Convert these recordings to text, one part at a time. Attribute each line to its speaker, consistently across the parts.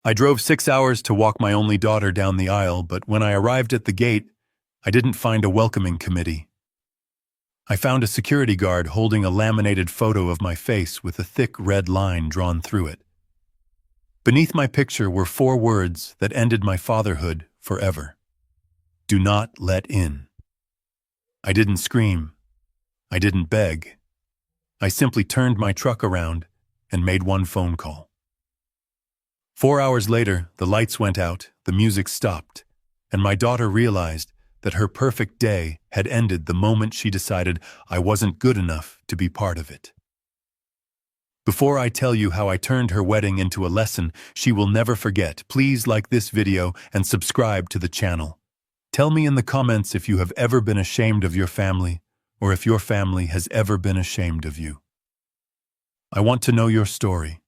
Speaker 1: I drove 6 hours to walk my only daughter down the aisle, but when I arrived at the gate, I didn't find a welcoming committee. I found a security guard holding a laminated photo of my face with a thick red line drawn through it. Beneath my picture were 4 words that ended my fatherhood forever. Do not let in. I didn't scream. I didn't beg. I simply turned my truck around and made one phone call. 4 hours later, the lights went out, the music stopped, and my daughter realized that her perfect day had ended the moment she decided I wasn't good enough to be part of it. Before I tell you how I turned her wedding into a lesson she will never forget, please like this video and subscribe to the channel. Tell me in the comments if you have ever been ashamed of your family, or if your family has ever been ashamed of you. I want to know your story.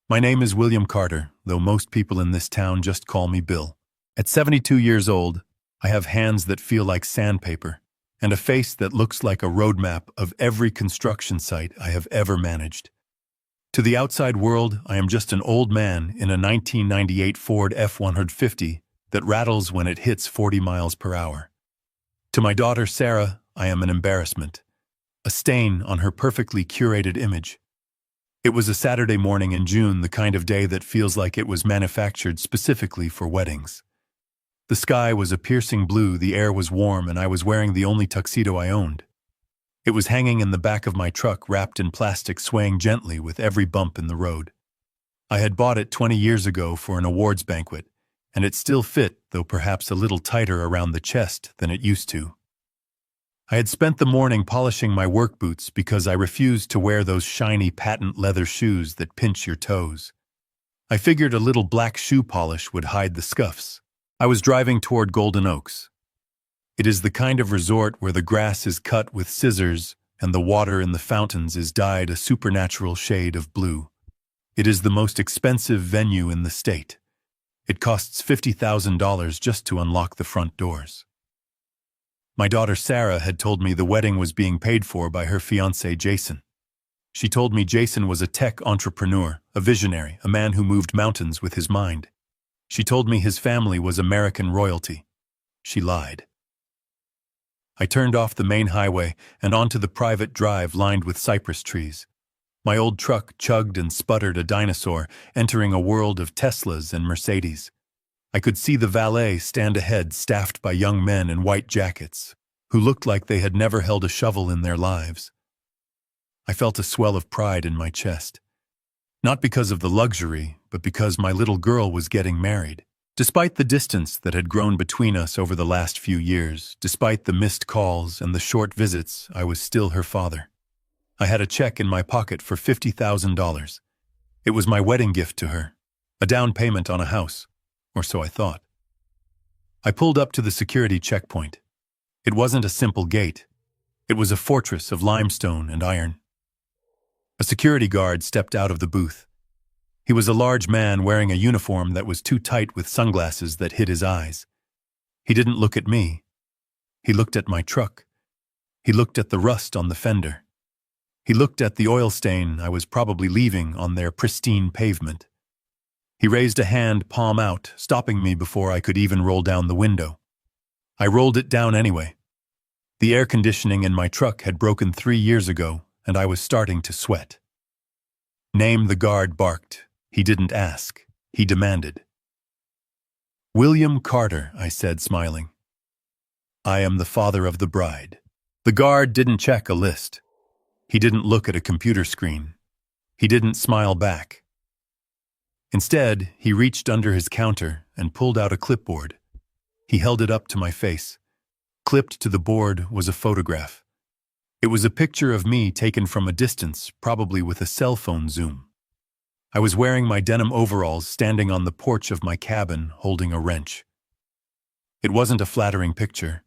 Speaker 1: My name is William Carter, though most people in this town just call me Bill. At 72 years old, I have hands that feel like sandpaper, and a face that looks like a roadmap of every construction site I have ever managed. To the outside world, I am just an old man in a 1998 Ford F-150 that rattles when it hits 40 miles per hour. To my daughter Sarah, I am an embarrassment, a stain on her perfectly curated image. It was a Saturday morning in June, the kind of day that feels like it was manufactured specifically for weddings. The sky was a piercing blue, the air was warm, and I was wearing the only tuxedo I owned. It was hanging in the back of my truck, wrapped in plastic, swaying gently with every bump in the road. I had bought it 20 years ago for an awards banquet, and it still fit, though perhaps a little tighter around the chest than it used to. I had spent the morning polishing my work boots because I refused to wear those shiny patent leather shoes that pinch your toes. I figured a little black shoe polish would hide the scuffs. I was driving toward Golden Oaks. It is the kind of resort where the grass is cut with scissors and the water in the fountains is dyed a supernatural shade of blue. It is the most expensive venue in the state. It costs $50,000 just to unlock the front doors. My daughter Sarah had told me the wedding was being paid for by her fiancé Jason. She told me Jason was a tech entrepreneur, a visionary, a man who moved mountains with his mind. She told me his family was American royalty. She lied. I turned off the main highway and onto the private drive lined with cypress trees. My old truck chugged and sputtered, a dinosaur entering a world of Teslas and Mercedes. I could see the valet stand ahead, staffed by young men in white jackets, who looked like they had never held a shovel in their lives. I felt a swell of pride in my chest. Not because of the luxury, but because my little girl was getting married. Despite the distance that had grown between us over the last few years, despite the missed calls and the short visits, I was still her father. I had a check in my pocket for $50,000. It was my wedding gift to her, a down payment on a house, or so I thought. I pulled up to the security checkpoint. It wasn't a simple gate. It was a fortress of limestone and iron. A security guard stepped out of the booth. He was a large man wearing a uniform that was too tight, with sunglasses that hid his eyes. He didn't look at me. He looked at my truck. He looked at the rust on the fender. He looked at the oil stain I was probably leaving on their pristine pavement. He raised a hand, palm out, stopping me before I could even roll down the window. I rolled it down anyway. The air conditioning in my truck had broken 3 years ago, and I was starting to sweat. Name, the guard barked. He didn't ask. He demanded. William Carter, I said, smiling. I am the father of the bride. The guard didn't check a list. He didn't look at a computer screen. He didn't smile back. Instead, he reached under his counter and pulled out a clipboard. He held it up to my face. Clipped to the board was a photograph. It was a picture of me taken from a distance, probably with a cell phone zoom. I was wearing my denim overalls, standing on the porch of my cabin, holding a wrench. It wasn't a flattering picture,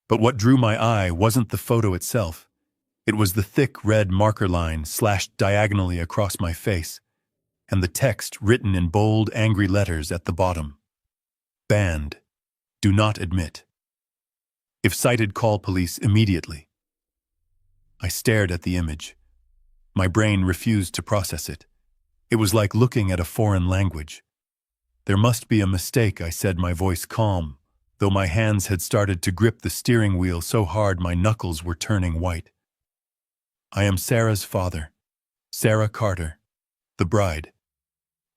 Speaker 1: but what drew my eye wasn't the photo itself. It was the thick red marker line slashed diagonally across my face, and the text written in bold, angry letters at the bottom. Banned. Do not admit. If cited, call police immediately. I stared at the image. My brain refused to process it. It was like looking at a foreign language. There must be a mistake, I said, my voice calm, though my hands had started to grip the steering wheel so hard my knuckles were turning white. I am Sarah's father, Sarah Carter, the bride.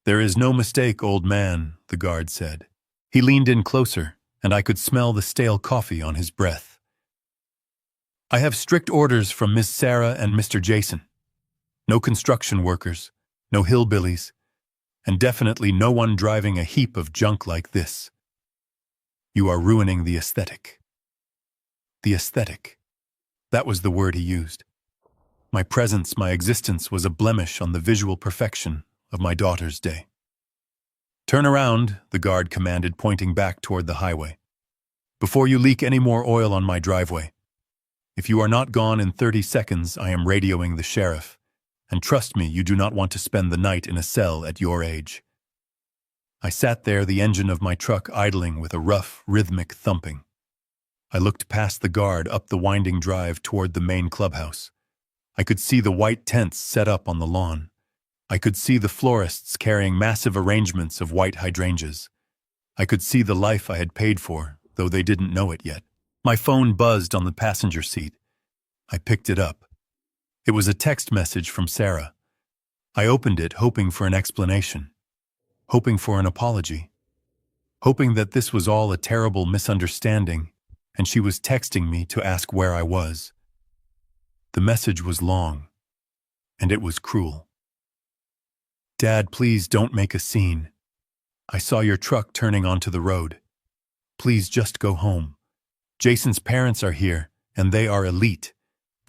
Speaker 1: There is no mistake, old man, the guard said. He leaned in closer, and I could smell the stale coffee on his breath. I have strict orders from Miss Sarah and Mr. Jason. No construction workers, no hillbillies, and definitely no one driving a heap of junk like this. You are ruining the aesthetic. The aesthetic. That was the word he used. My presence, my existence was a blemish on the visual perfection of my daughter's day. Turn around, the guard commanded, pointing back toward the highway. Before you leak any more oil on my driveway. If you are not gone in 30 seconds, I am radioing the sheriff. And trust me, you do not want to spend the night in a cell at your age. I sat there, the engine of my truck idling with a rough, rhythmic thumping. I looked past the guard up the winding drive toward the main clubhouse. I could see the white tents set up on the lawn. I could see the florists carrying massive arrangements of white hydrangeas. I could see the life I had paid for, though they didn't know it yet. My phone buzzed on the passenger seat. I picked it up. It was a text message from Sarah. I opened it, hoping for an explanation, hoping for an apology, hoping that this was all a terrible misunderstanding, and she was texting me to ask where I was. The message was long, and it was cruel. Dad, please don't make a scene. I saw your truck turning onto the road. Please just go home. Jason's parents are here, and they are elite.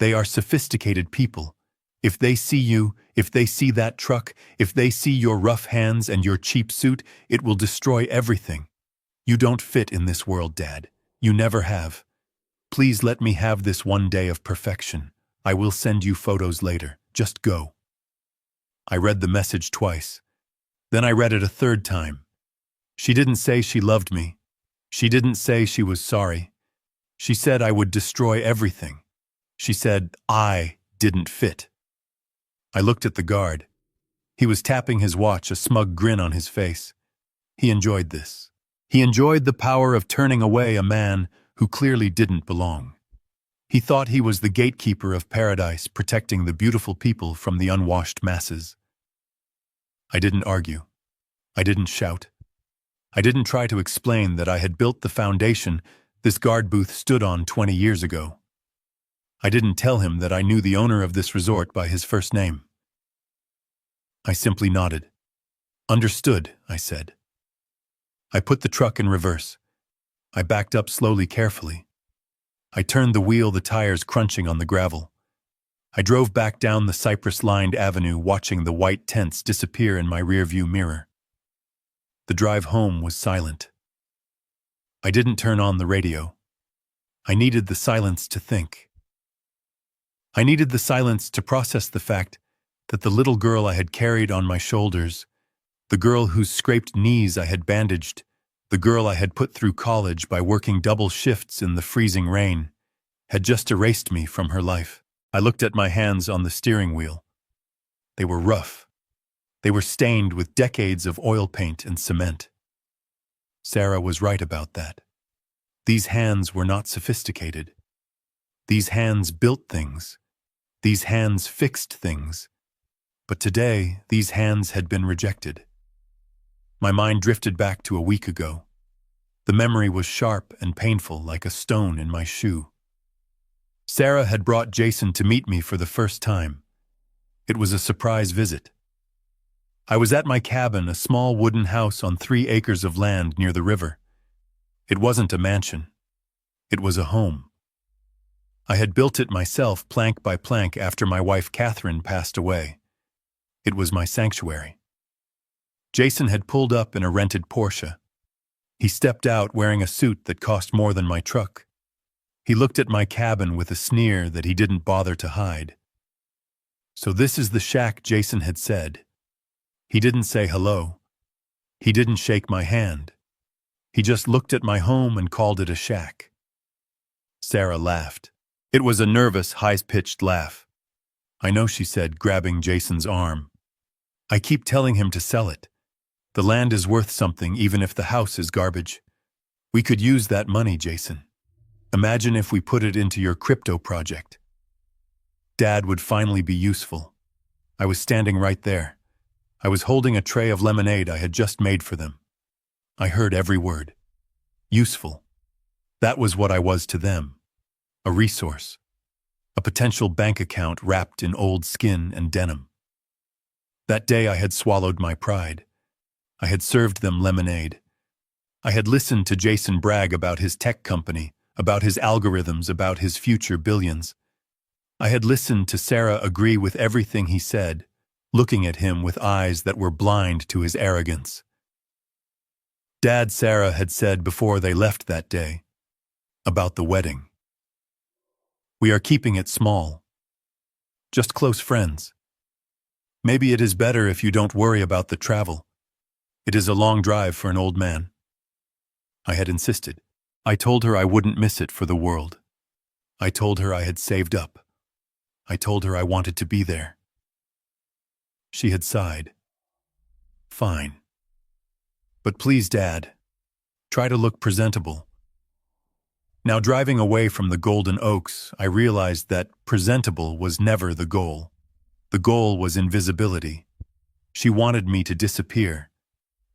Speaker 1: They are sophisticated people. If they see you, if they see that truck, if they see your rough hands and your cheap suit, it will destroy everything. You don't fit in this world, Dad. You never have. Please let me have this one day of perfection. I will send you photos later. Just go. I read the message twice. Then I read it a third time. She didn't say she loved me. She didn't say she was sorry. She said I would destroy everything. She said I didn't fit. I looked at the guard. He was tapping his watch, a smug grin on his face. He enjoyed this. He enjoyed the power of turning away a man who clearly didn't belong. He thought he was the gatekeeper of paradise, protecting the beautiful people from the unwashed masses. I didn't argue. I didn't shout. I didn't try to explain that I had built the foundation this guard booth stood on 20 years ago. I didn't tell him that I knew the owner of this resort by his first name. I simply nodded. Understood, I said. I put the truck in reverse. I backed up slowly, carefully. I turned the wheel, the tires crunching on the gravel. I drove back down the cypress-lined avenue, watching the white tents disappear in my rearview mirror. The drive home was silent. I didn't turn on the radio. I needed the silence to think. I needed the silence to process the fact that the little girl I had carried on my shoulders, the girl whose scraped knees I had bandaged, the girl I had put through college by working double shifts in the freezing rain, had just erased me from her life. I looked at my hands on the steering wheel. They were rough. They were stained with decades of oil paint and cement. Sarah was right about that. These hands were not sophisticated. These hands built things. These hands fixed things. But today, these hands had been rejected. My mind drifted back to a week ago. The memory was sharp and painful, like a stone in my shoe. Sarah had brought Jason to meet me for the first time. It was a surprise visit. I was at my cabin, a small wooden house on 3 acres of land near the river. It wasn't a mansion. It was a home. I had built it myself, plank by plank, after my wife Catherine passed away. It was my sanctuary. Jason had pulled up in a rented Porsche. He stepped out wearing a suit that cost more than my truck. He looked at my cabin with a sneer that he didn't bother to hide. So this is the shack, Jason had said. He didn't say hello. He didn't shake my hand. He just looked at my home and called it a shack. Sarah laughed. It was a nervous, high-pitched laugh. I know, she said, grabbing Jason's arm. I keep telling him to sell it. The land is worth something even if the house is garbage. We could use that money, Jason. Imagine if we put it into your crypto project. Dad would finally be useful. I was standing right there. I was holding a tray of lemonade I had just made for them. I heard every word. Useful. That was what I was to them. A resource. A potential bank account wrapped in old skin and denim. That day I had swallowed my pride. I had served them lemonade. I had listened to Jason brag about his tech company, about his algorithms, about his future billions. I had listened to Sarah agree with everything he said, looking at him with eyes that were blind to his arrogance. Dad, Sarah had said before they left that day, about the wedding. We are keeping it small. Just close friends. Maybe it is better if you don't worry about the travel. It is a long drive for an old man. I had insisted. I told her I wouldn't miss it for the world. I told her I had saved up. I told her I wanted to be there. She had sighed. Fine. But please, Dad, try to look presentable. Now, driving away from the Golden Oaks, I realized that presentable was never the goal. The goal was invisibility. She wanted me to disappear.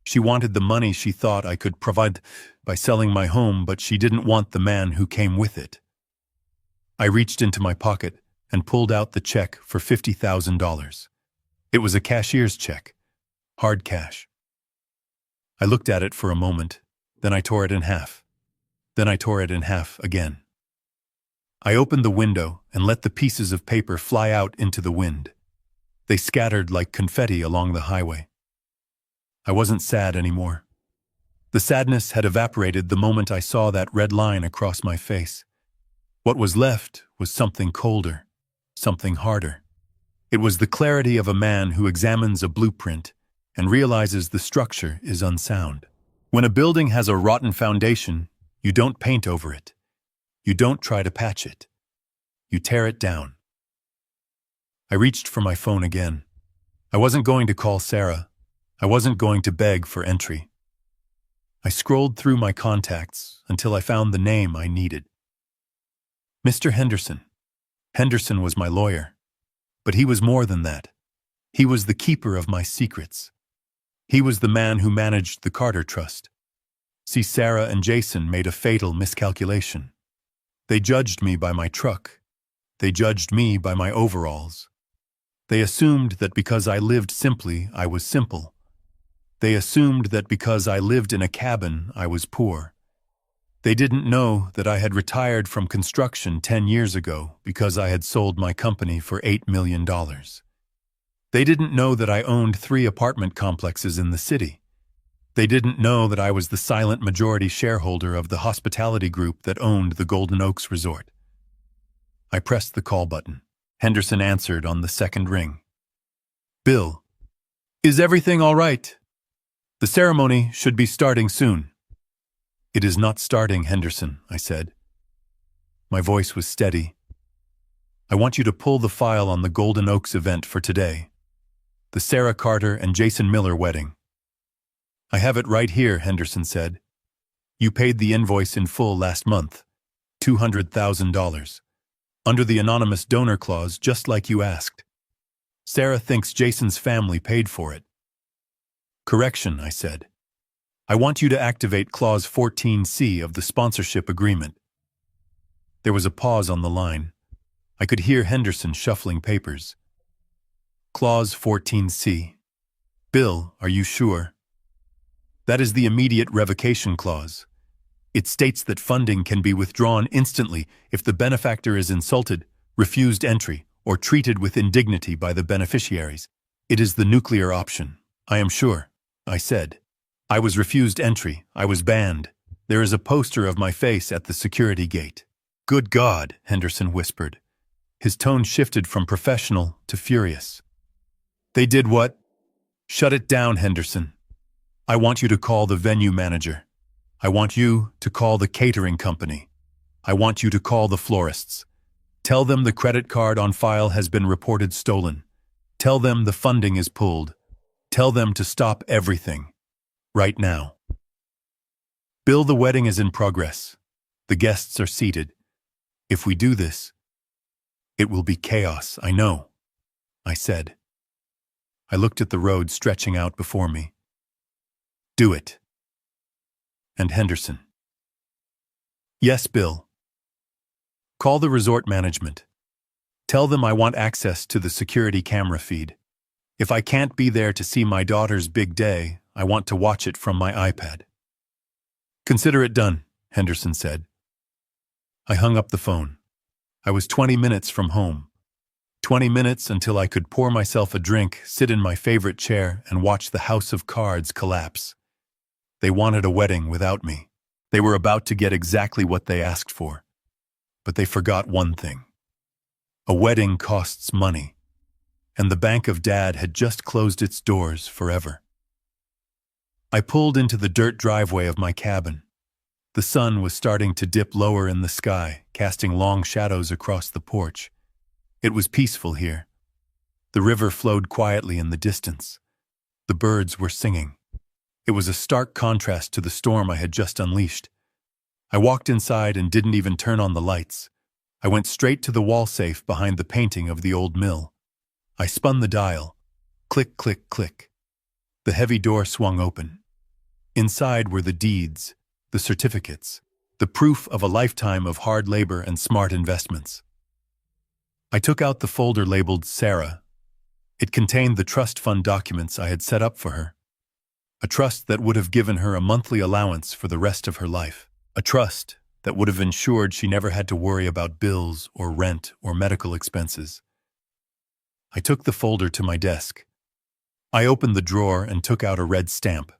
Speaker 1: She wanted the money she thought I could provide by selling my home, but she didn't want the man who came with it. I reached into my pocket and pulled out the check for $50,000. It was a cashier's check, hard cash. I looked at it for a moment, then I tore it in half. Then I tore it in half again. I opened the window and let the pieces of paper fly out into the wind. They scattered like confetti along the highway. I wasn't sad anymore. The sadness had evaporated the moment I saw that red line across my face. What was left was something colder, something harder. It was the clarity of a man who examines a blueprint and realizes the structure is unsound. When a building has a rotten foundation, you don't paint over it. You don't try to patch it. You tear it down. I reached for my phone again. I wasn't going to call Sarah. I wasn't going to beg for entry. I scrolled through my contacts until I found the name I needed. Mr. Henderson. Henderson was my lawyer. But he was more than that. He was the keeper of my secrets. He was the man who managed the Carter Trust. See, Sarah and Jason made a fatal miscalculation. They judged me by my truck. They judged me by my overalls. They assumed that because I lived simply, I was simple. They assumed that because I lived in a cabin, I was poor. They didn't know that I had retired from construction 10 years ago because I had sold my company for $8 million. They didn't know that I owned 3 apartment complexes in the city. They didn't know that I was the silent majority shareholder of the hospitality group that owned the Golden Oaks Resort. I pressed the call button. Henderson answered on the second ring. Bill, is everything all right? The ceremony should be starting soon. It is not starting, Henderson, I said. My voice was steady. I want you to pull the file on the Golden Oaks event for today. The Sarah Carter and Jason Miller wedding. I have it right here, Henderson said. You paid the invoice in full last month, $200,000, under the anonymous donor clause, just like you asked. Sarah thinks Jason's family paid for it. Correction, I said. I want you to activate Clause 14C of the sponsorship agreement. There was a pause on the line. I could hear Henderson shuffling papers. Clause 14C. Bill, are you sure? That is the immediate revocation clause. It states that funding can be withdrawn instantly if the benefactor is insulted, refused entry, or treated with indignity by the beneficiaries. It is the nuclear option. I am sure, I said. I was refused entry. I was banned. There is a poster of my face at the security gate. Good God, Henderson whispered. His tone shifted from professional to furious. They did what? Shut it down, Henderson. I want you to call the venue manager. I want you to call the catering company. I want you to call the florists. Tell them the credit card on file has been reported stolen. Tell them the funding is pulled. Tell them to stop everything. Right now. Bill, the wedding is in progress. The guests are seated. If we do this, it will be chaos, I know, I said. I looked at the road stretching out before me. Do it. And Henderson. Yes, Bill. Call the resort management. Tell them I want access to the security camera feed. If I can't be there to see my daughter's big day, I want to watch it from my iPad. Consider it done, Henderson said. I hung up the phone. I was 20 minutes from home. 20 minutes until I could pour myself a drink, sit in my favorite chair, and watch the house of cards collapse. They wanted a wedding without me. They were about to get exactly what they asked for. But they forgot one thing. A wedding costs money, and the Bank of Dad had just closed its doors forever. I pulled into the dirt driveway of my cabin. The sun was starting to dip lower in the sky, casting long shadows across the porch. It was peaceful here. The river flowed quietly in the distance. The birds were singing. It was a stark contrast to the storm I had just unleashed. I walked inside and didn't even turn on the lights. I went straight to the wall safe behind the painting of the old mill. I spun the dial. Click, click, click. The heavy door swung open. Inside were the deeds, the certificates, the proof of a lifetime of hard labor and smart investments. I took out the folder labeled Sarah. It contained the trust fund documents I had set up for her. A trust that would have given her a monthly allowance for the rest of her life. A trust that would have ensured she never had to worry about bills or rent or medical expenses. I took the folder to my desk. I opened the drawer and took out a red stamp.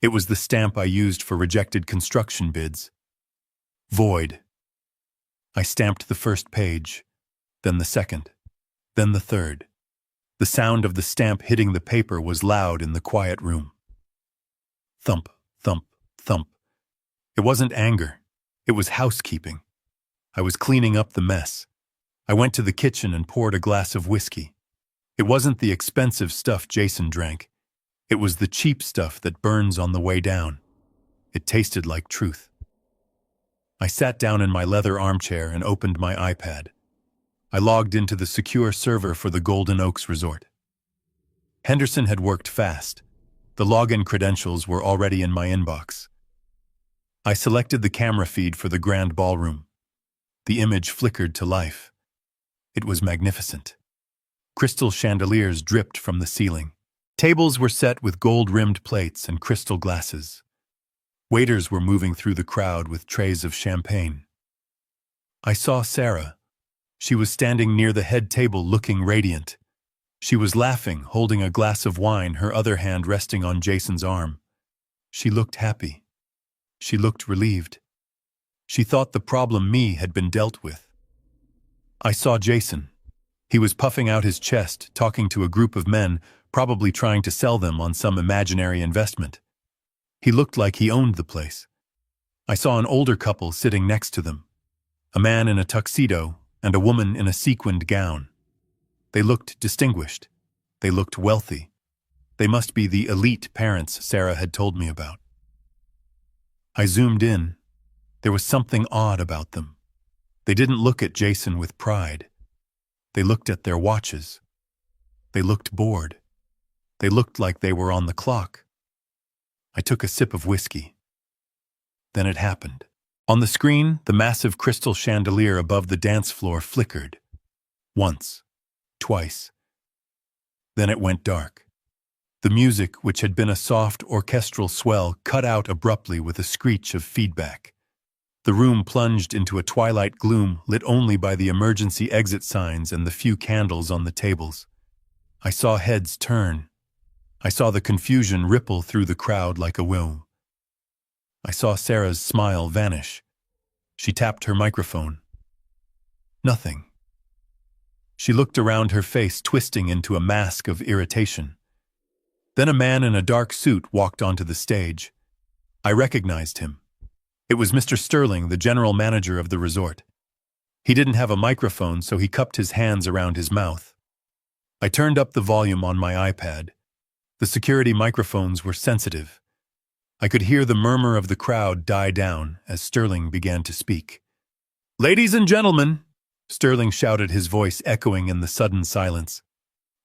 Speaker 1: It was the stamp I used for rejected construction bids. Void. I stamped the first page, then the second, then the third. The sound of the stamp hitting the paper was loud in the quiet room. Thump, thump, thump. It wasn't anger. It was housekeeping. I was cleaning up the mess. I went to the kitchen and poured a glass of whiskey. It wasn't the expensive stuff Jason drank. It was the cheap stuff that burns on the way down. It tasted like truth. I sat down in my leather armchair and opened my iPad. I logged into the secure server for the Golden Oaks Resort. Henderson had worked fast. The login credentials were already in my inbox. I selected the camera feed for the grand ballroom. The image flickered to life. It was magnificent. Crystal chandeliers dripped from the ceiling. Tables were set with gold-rimmed plates and crystal glasses. Waiters were moving through the crowd with trays of champagne. I saw Sarah. She was standing near the head table looking radiant. She was laughing, holding a glass of wine, her other hand resting on Jason's arm. She looked happy. She looked relieved. She thought the problem me had been dealt with. I saw Jason. He was puffing out his chest, talking to a group of men, probably trying to sell them on some imaginary investment. He looked like he owned the place. I saw an older couple sitting next to them, a man in a tuxedo and a woman in a sequined gown. They looked distinguished. They looked wealthy. They must be the elite parents Sarah had told me about. I zoomed in. There was something odd about them. They didn't look at Jason with pride. They looked at their watches. They looked bored. They looked like they were on the clock. I took a sip of whiskey. Then it happened. On the screen, the massive crystal chandelier above the dance floor flickered. Once. Twice. Then it went dark. The music, which had been a soft orchestral swell, cut out abruptly with a screech of feedback. The room plunged into a twilight gloom lit only by the emergency exit signs and the few candles on the tables. I saw heads turn. I saw the confusion ripple through the crowd like a wheel. I saw Sarah's smile vanish. She tapped her microphone. Nothing. She looked around, her face twisting into a mask of irritation. Then a man in a dark suit walked onto the stage. I recognized him. It was Mr. Sterling, the general manager of the resort. He didn't have a microphone, so he cupped his hands around his mouth. I turned up the volume on my iPad. The security microphones were sensitive. I could hear the murmur of the crowd die down as Sterling began to speak. "Ladies and gentlemen," Sterling shouted, his voice echoing in the sudden silence.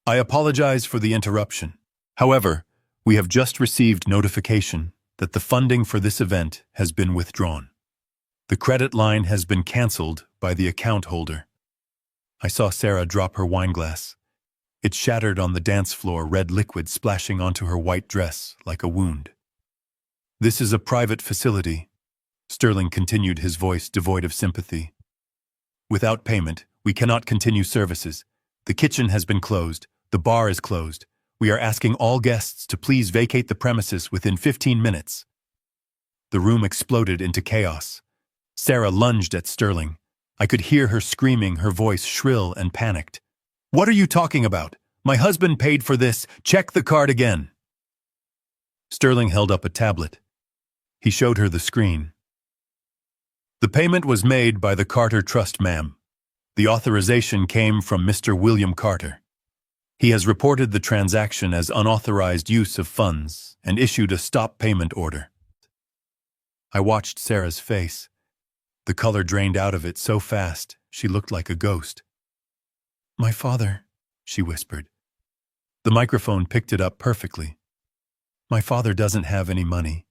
Speaker 1: "I apologize for the interruption. However, we have just received notification that the funding for this event has been withdrawn. The credit line has been cancelled by the account holder." I saw Sarah drop her wineglass. It shattered on the dance floor, red liquid splashing onto her white dress like a wound. "This is a private facility," Sterling continued, his voice devoid of sympathy. "Without payment, we cannot continue services. The kitchen has been closed. The bar is closed. We are asking all guests to please vacate the premises within 15 minutes. The room exploded into chaos. Sarah lunged at Sterling. I could hear her screaming, her voice shrill and panicked. "What are you talking about? My husband paid for this. Check the card again." Sterling held up a tablet. He showed her the screen. "The payment was made by the Carter Trust, ma'am. The authorization came from Mr. William Carter. He has reported the transaction as unauthorized use of funds and issued a stop payment order." I watched Sarah's face. The color drained out of it so fast, she looked like a ghost. "My father," she whispered. The microphone picked it up perfectly. "My father doesn't have any money.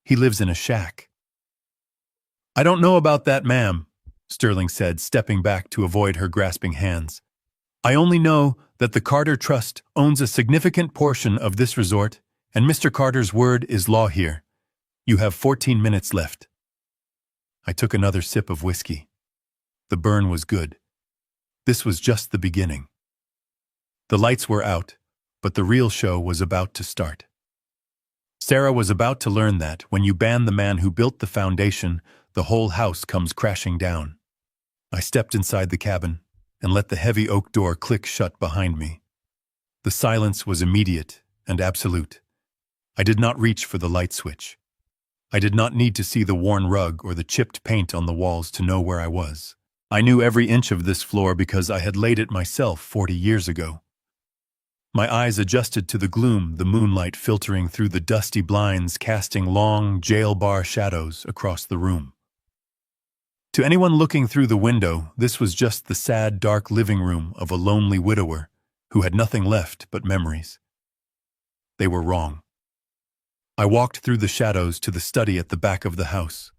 Speaker 1: He lives in a shack." "I don't know about that, ma'am," Sterling said, stepping back to avoid her grasping hands. "I only know that the Carter Trust owns a significant portion of this resort, and Mr. Carter's word is law here. You have 14 minutes left." I took another sip of whiskey. The burn was good. This was just the beginning. The lights were out, but the real show was about to start. Sarah was about to learn that when you ban the man who built the foundation, the whole house comes crashing down. I stepped inside the cabin and let the heavy oak door click shut behind me. The silence was immediate and absolute. I did not reach for the light switch. I did not need to see the worn rug or the chipped paint on the walls to know where I was. I knew every inch of this floor because I had laid it myself 40 years ago. My eyes adjusted to the gloom, the moonlight filtering through the dusty blinds, casting long, jail bar shadows across the room. To anyone looking through the window, this was just the sad, dark living room of a lonely widower who had nothing left but memories. They were wrong. I walked through the shadows to the study at the back of the house.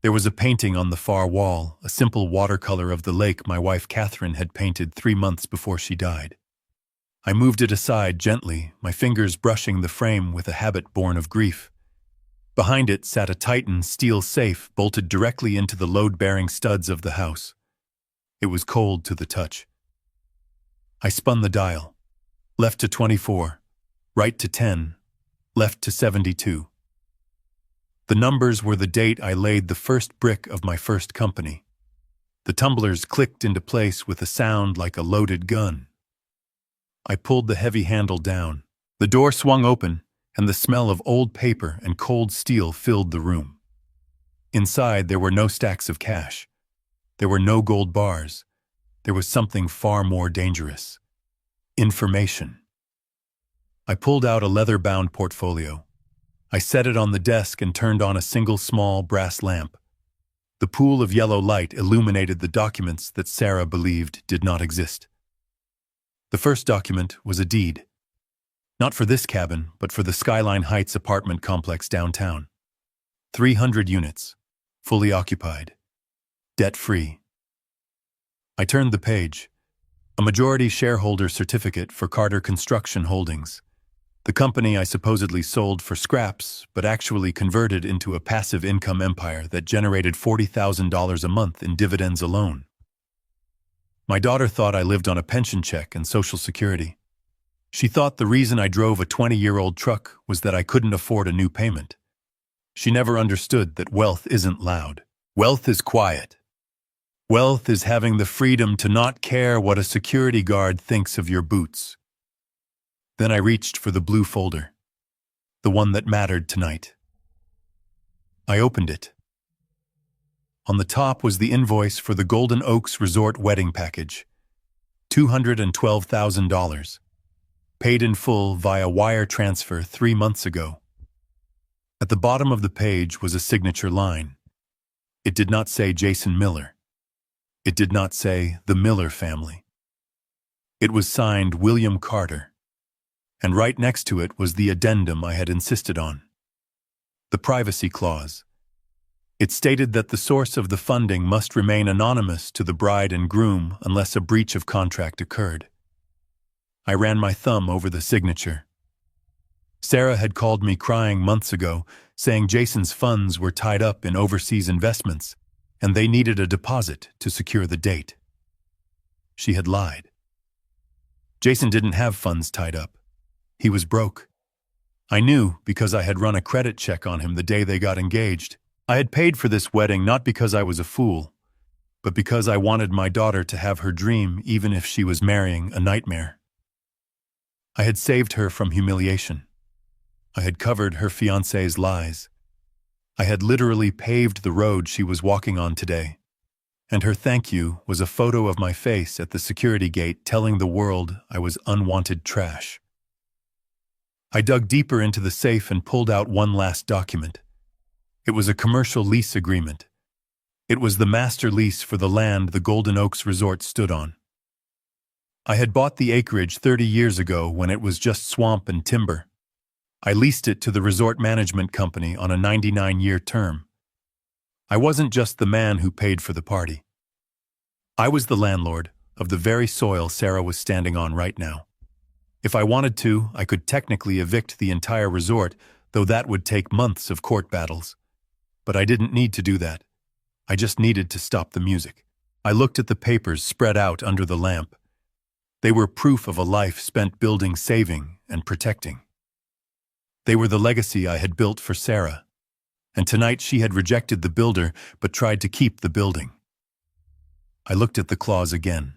Speaker 1: There was a painting on the far wall, a simple watercolor of the lake my wife Catherine had painted 3 months before she died. I moved it aside gently, my fingers brushing the frame with a habit born of grief. Behind it sat a Titan steel safe bolted directly into the load-bearing studs of the house. It was cold to the touch. I spun the dial. Left to 24, right to 10, left to 72. The numbers were the date I laid the first brick of my first company. The tumblers clicked into place with a sound like a loaded gun. I pulled the heavy handle down. The door swung open, and the smell of old paper and cold steel filled the room. Inside, there were no stacks of cash. There were no gold bars. There was something far more dangerous. Information. I pulled out a leather-bound portfolio. I set it on the desk and turned on a single small brass lamp. The pool of yellow light illuminated the documents that Sarah believed did not exist. The first document was a deed. Not for this cabin, but for the Skyline Heights apartment complex downtown. 300 units, fully occupied, debt-free. I turned the page. A majority shareholder certificate for Carter Construction Holdings, the company I supposedly sold for scraps, but actually converted into a passive income empire that generated $40,000 a month in dividends alone. My daughter thought I lived on a pension check and Social Security. She thought the reason I drove a 20-year-old truck was that I couldn't afford a new payment. She never understood that wealth isn't loud. Wealth is quiet. Wealth is having the freedom to not care what a security guard thinks of your boots. Then I reached for the blue folder, the one that mattered tonight. I opened it. On the top was the invoice for the Golden Oaks Resort wedding package, $212,000, paid in full via wire transfer 3 months ago. At the bottom of the page was a signature line. It did not say Jason Miller. It did not say the Miller family. It was signed William Carter, and right next to it was the addendum I had insisted on. The privacy clause. It stated that the source of the funding must remain anonymous to the bride and groom unless a breach of contract occurred. I ran my thumb over the signature. Sarah had called me crying months ago, saying Jason's funds were tied up in overseas investments, and they needed a deposit to secure the date. She had lied. Jason didn't have funds tied up. He was broke. I knew because I had run a credit check on him the day they got engaged. I had paid for this wedding not because I was a fool, but because I wanted my daughter to have her dream even if she was marrying a nightmare. I had saved her from humiliation. I had covered her fiancé's lies. I had literally paved the road she was walking on today. And her thank you was a photo of my face at the security gate telling the world I was unwanted trash. I dug deeper into the safe and pulled out one last document. It was a commercial lease agreement. It was the master lease for the land the Golden Oaks Resort stood on. I had bought the acreage 30 years ago when it was just swamp and timber. I leased it to the resort management company on a 99-year term. I wasn't just the man who paid for the party. I was the landlord of the very soil Sarah was standing on right now. If I wanted to, I could technically evict the entire resort, though that would take months of court battles. But I didn't need to do that. I just needed to stop the music. I looked at the papers spread out under the lamp. They were proof of a life spent building, saving, and protecting. They were the legacy I had built for Sarah, and tonight she had rejected the builder but tried to keep the building. I looked at the clause again.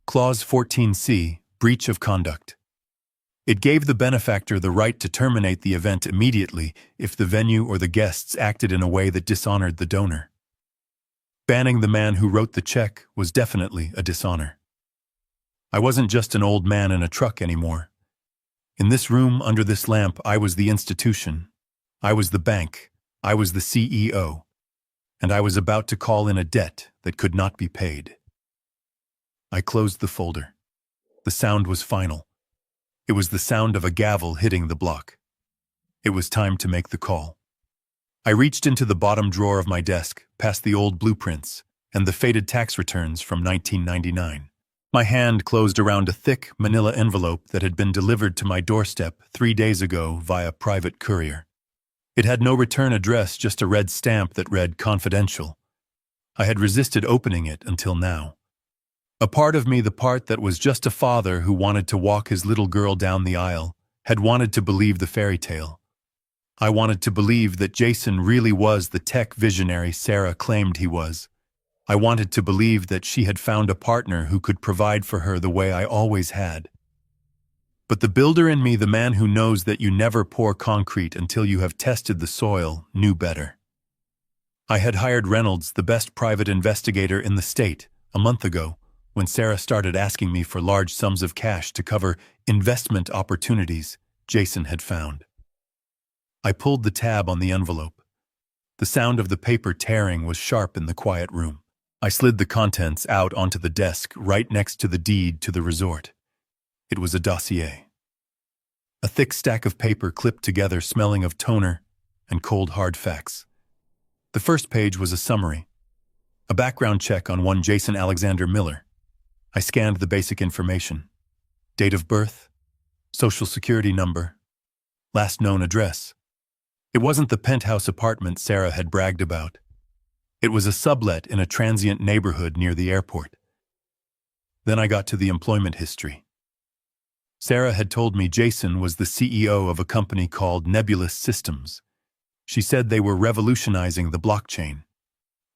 Speaker 1: Clause 14C, breach of conduct. It gave the benefactor the right to terminate the event immediately if the venue or the guests acted in a way that dishonored the donor. Banning the man who wrote the check was definitely a dishonor. I wasn't just an old man in a truck anymore. In this room under this lamp, I was the institution. I was the bank. I was the CEO. And I was about to call in a debt that could not be paid. I closed the folder. The sound was final. It was the sound of a gavel hitting the block. It was time to make the call. I reached into the bottom drawer of my desk, past the old blueprints and the faded tax returns from 1999. My hand closed around a thick manila envelope that had been delivered to my doorstep 3 days ago via private courier. It had no return address, just a red stamp that read confidential. I had resisted opening it until now. A part of me, the part that was just a father who wanted to walk his little girl down the aisle, had wanted to believe the fairy tale. I wanted to believe that Jason really was the tech visionary Sarah claimed he was. I wanted to believe that she had found a partner who could provide for her the way I always had. But the builder in me, the man who knows that you never pour concrete until you have tested the soil, knew better. I had hired Reynolds, the best private investigator in the state, a month ago, when Sarah started asking me for large sums of cash to cover investment opportunities Jason had found. I pulled the tab on the envelope. The sound of the paper tearing was sharp in the quiet room. I slid the contents out onto the desk right next to the deed to the resort. It was a dossier. A thick stack of paper clipped together, smelling of toner and cold hard facts. The first page was a summary. A background check on one Jason Alexander Miller. I scanned the basic information. Date of birth, social security number, last known address. It wasn't the penthouse apartment Sarah had bragged about. It was a sublet in a transient neighborhood near the airport. Then I got to the employment history. Sarah had told me Jason was the CEO of a company called Nebulous Systems. She said they were revolutionizing the blockchain.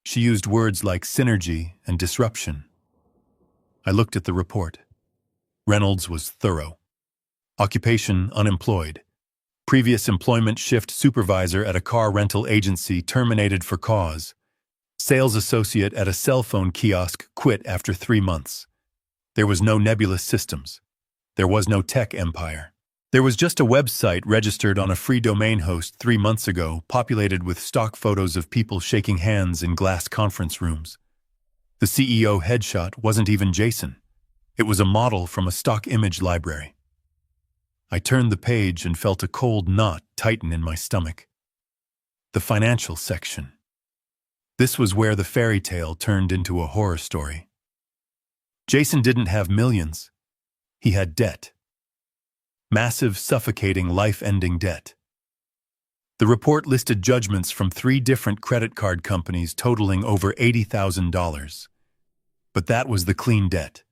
Speaker 1: She used words like synergy and disruption. I looked at the report. Reynolds was thorough. Occupation, unemployed. Previous employment, shift supervisor at a car rental agency, terminated for cause. Sales associate at a cell phone kiosk, quit after 3 months. There was no Nebulous Systems. There was no tech empire. There was just a website registered on a free domain host 3 months ago, populated with stock photos of people shaking hands in glass conference rooms. The CEO headshot wasn't even Jason. It was a model from a stock image library. I turned the page and felt a cold knot tighten in my stomach. The financial section. This was where the fairy tale turned into a horror story. Jason didn't have millions. He had debt. Massive, suffocating, life-ending debt. The report listed judgments from 3 different credit card companies totaling over $80,000. But that was the clean debt.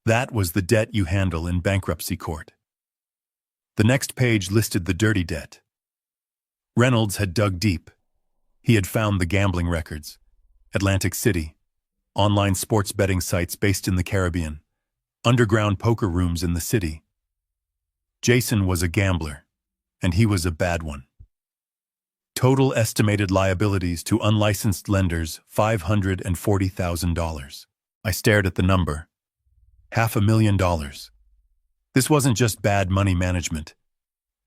Speaker 1: That was the debt you handle in bankruptcy court. The next page listed the dirty debt. Reynolds had dug deep. He had found the gambling records, Atlantic City, online sports betting sites based in the Caribbean, underground poker rooms in the city. Jason was a gambler, and he was a bad one. Total estimated liabilities to unlicensed lenders, $540,000. I stared at the number. $500,000. This wasn't just bad money management.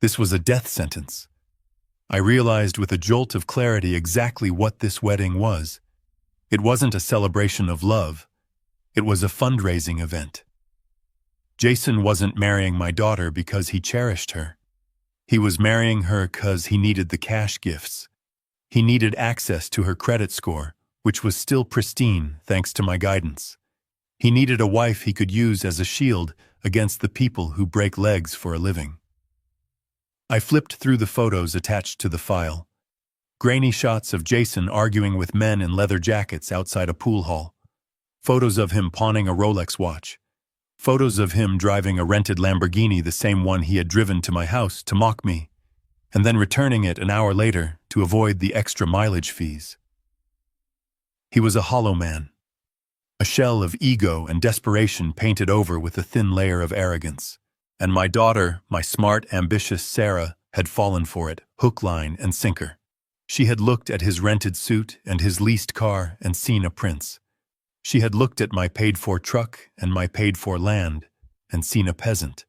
Speaker 1: This was a death sentence. I realized with a jolt of clarity exactly what this wedding was. It wasn't a celebration of love. It was a fundraising event. Jason wasn't marrying my daughter because he cherished her. He was marrying her because he needed the cash gifts. He needed access to her credit score, which was still pristine thanks to my guidance. He needed a wife he could use as a shield against the people who break legs for a living. I flipped through the photos attached to the file. Grainy shots of Jason arguing with men in leather jackets outside a pool hall. Photos of him pawning a Rolex watch. Photos of him driving a rented Lamborghini, the same one he had driven to my house to mock me, and then returning it an hour later to avoid the extra mileage fees. He was a hollow man. A shell of ego and desperation painted over with a thin layer of arrogance. And my daughter, my smart, ambitious Sarah, had fallen for it, hook, line, and sinker. She had looked at his rented suit and his leased car and seen a prince. She had looked at my paid-for truck and my paid-for land and seen a peasant.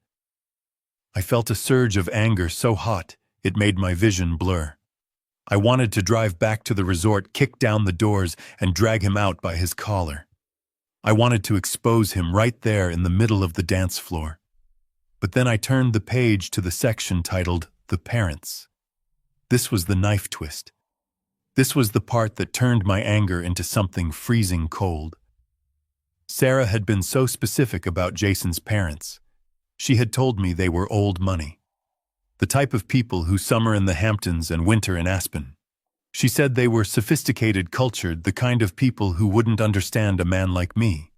Speaker 1: I felt a surge of anger so hot it made my vision blur. I wanted to drive back to the resort, kick down the doors, and drag him out by his collar. I wanted to expose him right there in the middle of the dance floor. But then I turned the page to the section titled The Parents. This was the knife twist. This was the part that turned my anger into something freezing cold. Sarah had been so specific about Jason's parents. She had told me they were old money. The type of people who summer in the Hamptons and winter in Aspen. She said they were sophisticated, cultured, the kind of people who wouldn't understand a man like me.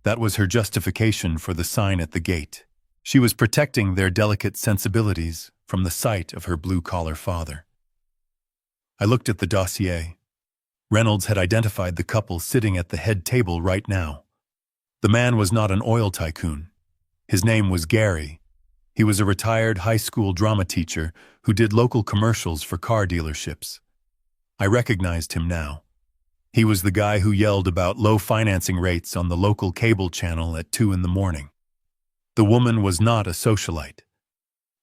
Speaker 1: That was her justification for the sign at the gate. She was protecting their delicate sensibilities from the sight of her blue-collar father. I looked at the dossier. Reynolds had identified the couple sitting at the head table right now. The man was not an oil tycoon. His name was Gary. He was a retired high school drama teacher who did local commercials for car dealerships. I recognized him now. He was the guy who yelled about low financing rates on the local cable channel at 2 in the morning. The woman was not a socialite.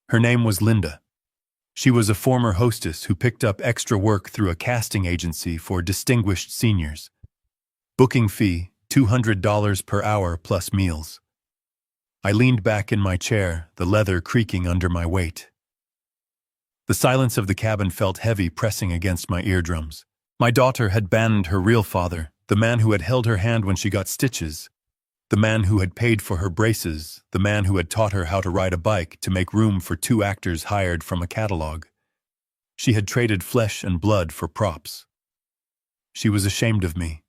Speaker 1: Her name was Linda. She was a former hostess who picked up extra work through a casting agency for distinguished seniors. Booking fee, $200 per hour plus meals. I leaned back in my chair, the leather creaking under my weight. The silence of the cabin felt heavy, pressing against my eardrums. My daughter had abandoned her real father, the man who had held her hand when she got stitches, the man who had paid for her braces, the man who had taught her how to ride a bike to make room for 2 actors hired from a catalog. She had traded flesh and blood for props. She was ashamed of me.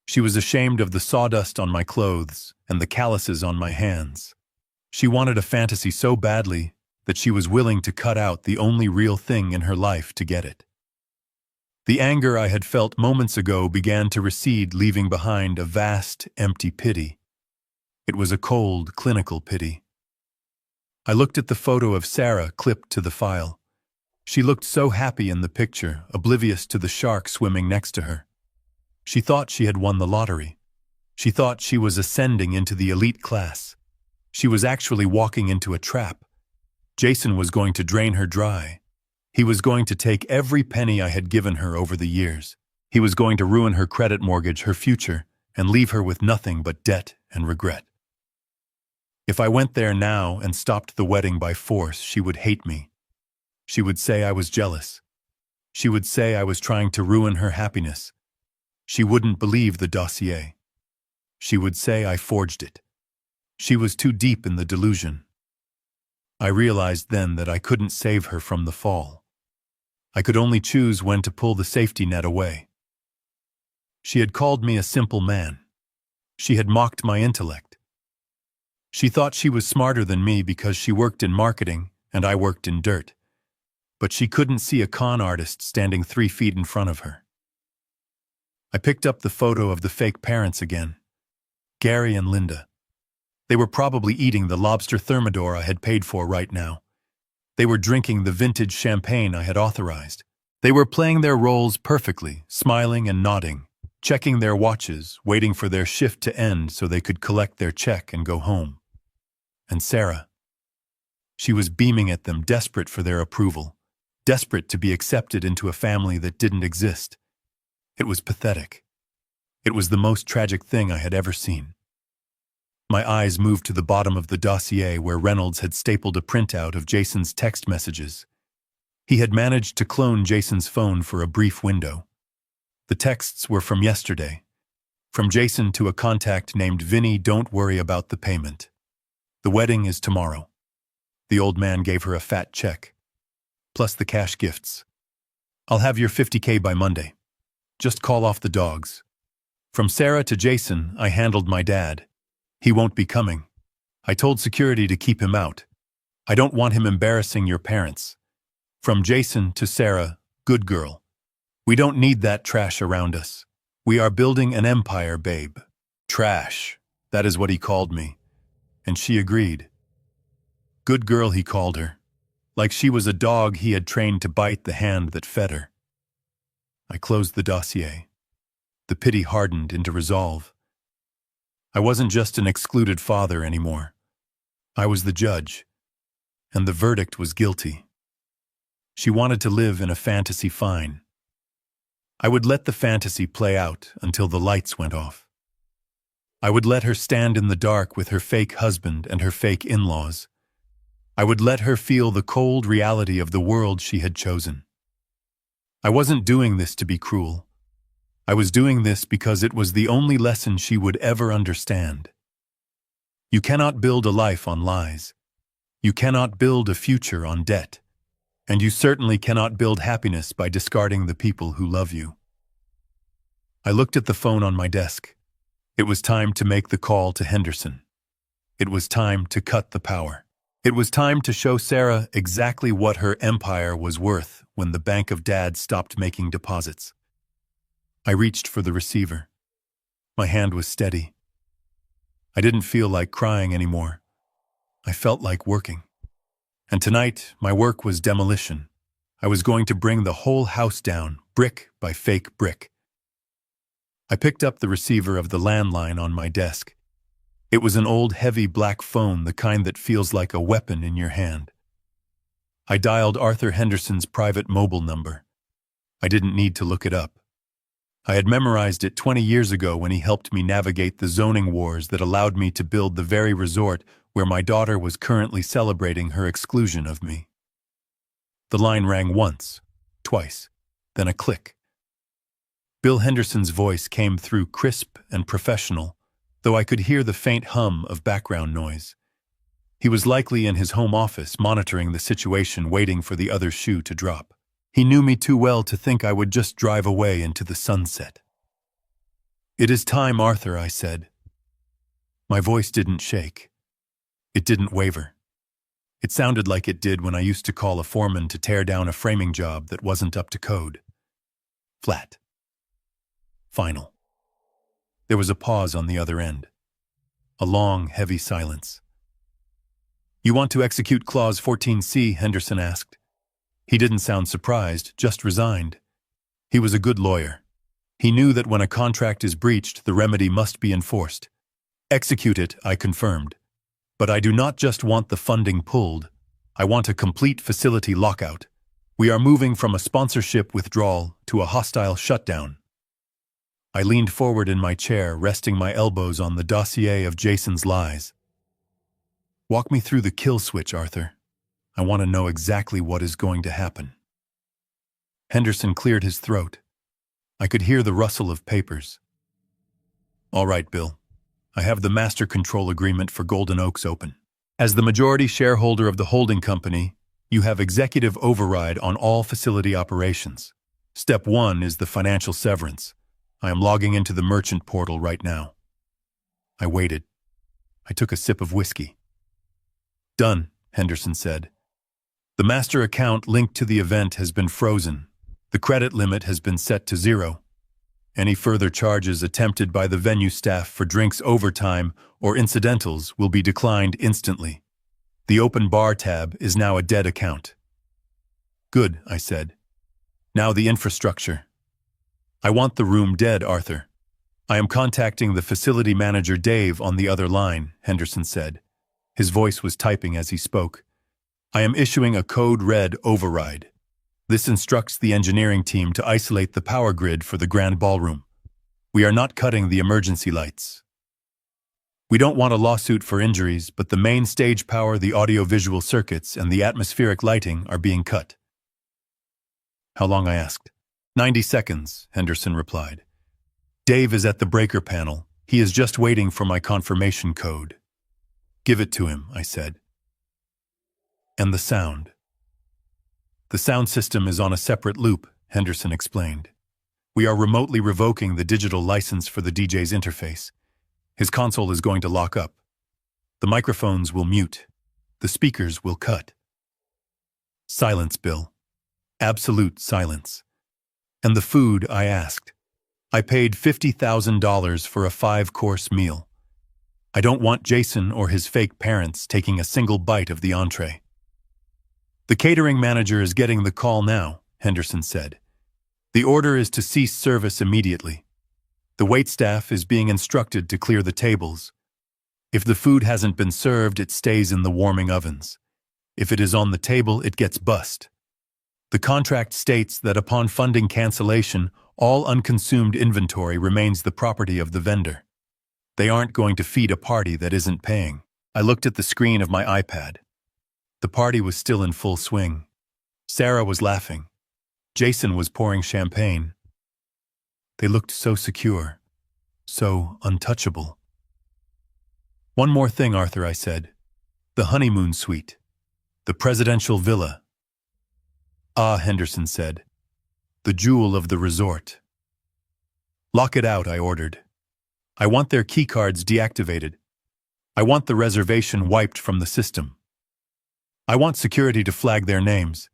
Speaker 1: She was ashamed of the sawdust on my clothes and the calluses on my hands. She wanted a fantasy so badly that she was willing to cut out the only real thing in her life to get it. The anger I had felt moments ago began to recede, leaving behind a vast, empty pity. It was a cold, clinical pity. I looked at the photo of Sarah clipped to the file. She looked so happy in the picture, oblivious to the shark swimming next to her. She thought she had won the lottery. She thought she was ascending into the elite class. She was actually walking into a trap, Jason was going to drain her dry. He was going to take every penny I had given her over the years. He was going to ruin her credit mortgage, her future, and leave her with nothing but debt and regret. If I went there now and stopped the wedding by force, she would hate me. She would say I was jealous. She would say I was trying to ruin her happiness. She wouldn't believe the dossier. She would say I forged it. She was too deep in the delusion. I realized then that I couldn't save her from the fall. I could only choose when to pull the safety net away. She had called me a simple man. She had mocked my intellect. She thought she was smarter than me because she worked in marketing and I worked in dirt. But she couldn't see a con artist standing 3 feet in front of her. I picked up the photo of the fake parents again, Gary and Linda. They were probably eating the lobster thermidor I had paid for right now. They were drinking the vintage champagne I had authorized. They were playing their roles perfectly, smiling and nodding, checking their watches, waiting for their shift to end so they could collect their check and go home. And Sarah. She was beaming at them, desperate for their approval, desperate to be accepted into a family that didn't exist. It was pathetic. It was the most tragic thing I had ever seen. My eyes moved to the bottom of the dossier where Reynolds had stapled a printout of Jason's text messages. He had managed to clone Jason's phone for a brief window. The texts were from yesterday. From Jason to a contact named Vinny, "Don't worry about the payment. The wedding is tomorrow." The old man gave her a fat check, plus the cash gifts. "I'll have your $50K by Monday. Just call off the dogs." From Sarah to Jason, I handled my dad. "He won't be coming. I told security to keep him out. I don't want him embarrassing your parents." From Jason to Sarah, "Good girl. We don't need that trash around us. We are building an empire, babe." Trash. That is what he called me. And she agreed. Good girl, he called her. Like she was a dog he had trained to bite the hand that fed her. I closed the dossier. The pity hardened into resolve. I wasn't just an excluded father anymore. I was the judge. And the verdict was guilty. She wanted to live in a fantasy, fine. I would let the fantasy play out until the lights went off. I would let her stand in the dark with her fake husband and her fake in-laws. I would let her feel the cold reality of the world she had chosen. I wasn't doing this to be cruel. I was doing this because it was the only lesson she would ever understand. You cannot build a life on lies. You cannot build a future on debt. And you certainly cannot build happiness by discarding the people who love you. I looked at the phone on my desk. It was time to make the call to Henderson. It was time to cut the power. It was time to show Sarah exactly what her empire was worth when the Bank of Dad stopped making deposits. I reached for the receiver. My hand was steady. I didn't feel like crying anymore. I felt like working. And tonight, my work was demolition. I was going to bring the whole house down, brick by fake brick. I picked up the receiver of the landline on my desk. It was an old, heavy black phone, the kind that feels like a weapon in your hand. I dialed Arthur Henderson's private mobile number. I didn't need to look it up. I had memorized it 20 years ago when he helped me navigate the zoning wars that allowed me to build the very resort where my daughter was currently celebrating her exclusion of me. The line rang once, twice, then a click. Bill Henderson's voice came through crisp and professional, though I could hear the faint hum of background noise. He was likely in his home office monitoring the situation, waiting for the other shoe to drop. He knew me too well to think I would just drive away into the sunset. "It is time, Arthur," I said. My voice didn't shake. It didn't waver. It sounded like it did when I used to call a foreman to tear down a framing job that wasn't up to code. Flat. Final. There was a pause on the other end. A long, heavy silence. "You want to execute Clause 14C?" Henderson asked. He didn't sound surprised, just resigned. He was a good lawyer. He knew that when a contract is breached, the remedy must be enforced. "Execute it," I confirmed. "But I do not just want the funding pulled. I want a complete facility lockout. We are moving from a sponsorship withdrawal to a hostile shutdown. I leaned forward in my chair, resting my elbows on the dossier of Jason's lies. Walk me through the kill switch, Arthur. I want to know exactly what is going to happen. Henderson cleared his throat. I could hear the rustle of papers. All right, Bill. I have the master control agreement for Golden Oaks open. As the majority shareholder of the holding company, you have executive override on all facility operations. Step 1 is the financial severance. I am logging into the merchant portal right now. I waited. I took a sip of whiskey. Done, Henderson said. The master account linked to the event has been frozen. The credit limit has been set to 0. Any further charges attempted by the venue staff for drinks overtime or incidentals will be declined instantly. The open bar tab is now a dead account. Good, I said. Now the infrastructure. I want the room dead, Arthur. I am contacting the facility manager Dave on the other line, Henderson said. His voice was typing as he spoke. I am issuing a code red override. This instructs the engineering team to isolate the power grid for the grand ballroom. We are not cutting the emergency lights. We don't want a lawsuit for injuries, but the main stage power, the audio-visual circuits, and the atmospheric lighting are being cut. How long, I asked. 90 seconds, Henderson replied. Dave is at the breaker panel. He is just waiting for my confirmation code. Give it to him, I said. And the sound. The sound system is on a separate loop, Henderson explained. We are remotely revoking the digital license for the DJ's interface. His console is going to lock up. The microphones will mute. The speakers will cut. Silence, Bill. Absolute silence. And the food, I asked. I paid $50,000 for a 5-course meal. I don't want Jason or his fake parents taking a single bite of the entree. The catering manager is getting the call now, Henderson said. The order is to cease service immediately. The waitstaff is being instructed to clear the tables. If the food hasn't been served, it stays in the warming ovens. If it is on the table, it gets bussed. The contract states that upon funding cancellation, all unconsumed inventory remains the property of the vendor. They aren't going to feed a party that isn't paying. I looked at the screen of my iPad. The party was still in full swing. Sarah was laughing. Jason was pouring champagne. They looked so secure, so untouchable. One more thing, Arthur, I said. The honeymoon suite. The presidential villa. Ah, Henderson said. The jewel of the resort. Lock it out, I ordered. I want their keycards deactivated. I want the reservation wiped from the system. I want security to flag their names.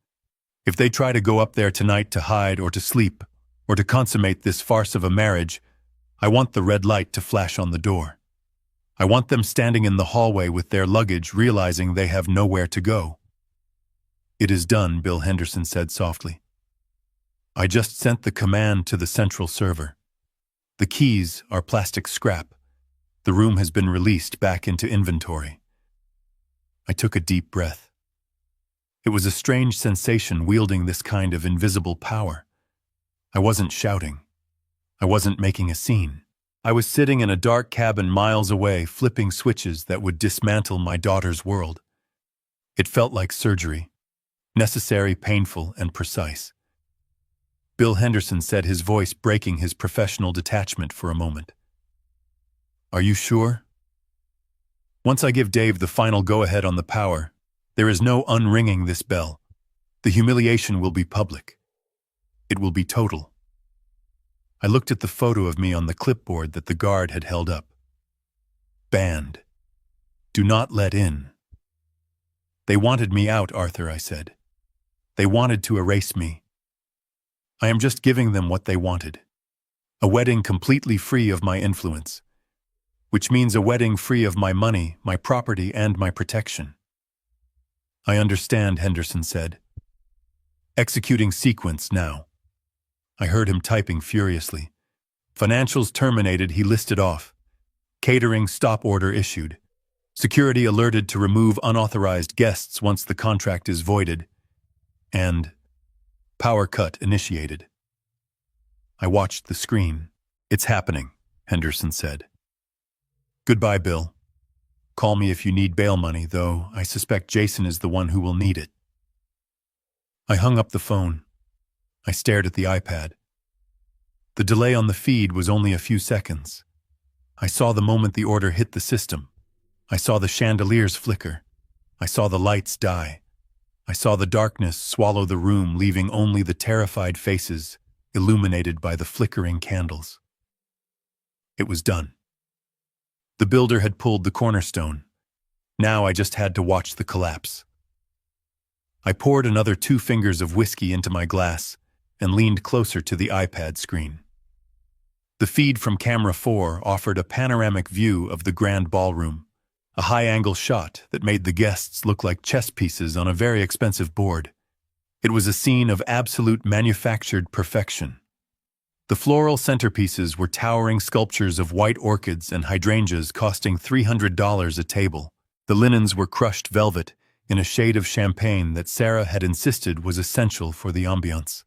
Speaker 1: If they try to go up there tonight to hide or to sleep, or to consummate this farce of a marriage, I want the red light to flash on the door. I want them standing in the hallway with their luggage, realizing they have nowhere to go. It is done, Bill Henderson said softly. I just sent the command to the central server. The keys are plastic scrap. The room has been released back into inventory. I took a deep breath. It was a strange sensation wielding this kind of invisible power. I wasn't shouting. I wasn't making a scene. I was sitting in a dark cabin miles away, flipping switches that would dismantle my daughter's world. It felt like surgery. Necessary, painful, and precise. Bill Henderson said, his voice breaking his professional detachment for a moment. Are you sure? Once I give Dave the final go-ahead on the power, there is no unringing this bell. The humiliation will be public. It will be total. I looked at the photo of me on the clipboard that the guard had held up. Banned. Do not let in. They wanted me out, Arthur, I said. They wanted to erase me. I am just giving them what they wanted. A wedding completely free of my influence. Which means a wedding free of my money, my property, and my protection. I understand, Henderson said. Executing sequence now. I heard him typing furiously. Financials terminated, he listed off. Catering stop order issued. Security alerted to remove unauthorized guests once the contract is voided, and power cut initiated. I watched the screen. It's happening, Henderson said. Goodbye, Bill. Call me if you need bail money, though I suspect Jason is the one who will need it. I hung up the phone. I stared at the iPad. The delay on the feed was only a few seconds. I saw the moment the order hit the system. I saw the chandeliers flicker. I saw the lights die. I saw the darkness swallow the room, leaving only the terrified faces illuminated by the flickering candles. It was done. The builder had pulled the cornerstone. Now I just had to watch the collapse. I poured another 2 fingers of whiskey into my glass and leaned closer to the iPad screen. The feed from camera 4 offered a panoramic view of the grand ballroom, a high-angle shot that made the guests look like chess pieces on a very expensive board. It was a scene of absolute manufactured perfection. The floral centerpieces were towering sculptures of white orchids and hydrangeas costing $300 a table. The linens were crushed velvet in a shade of champagne that Sarah had insisted was essential for the ambiance.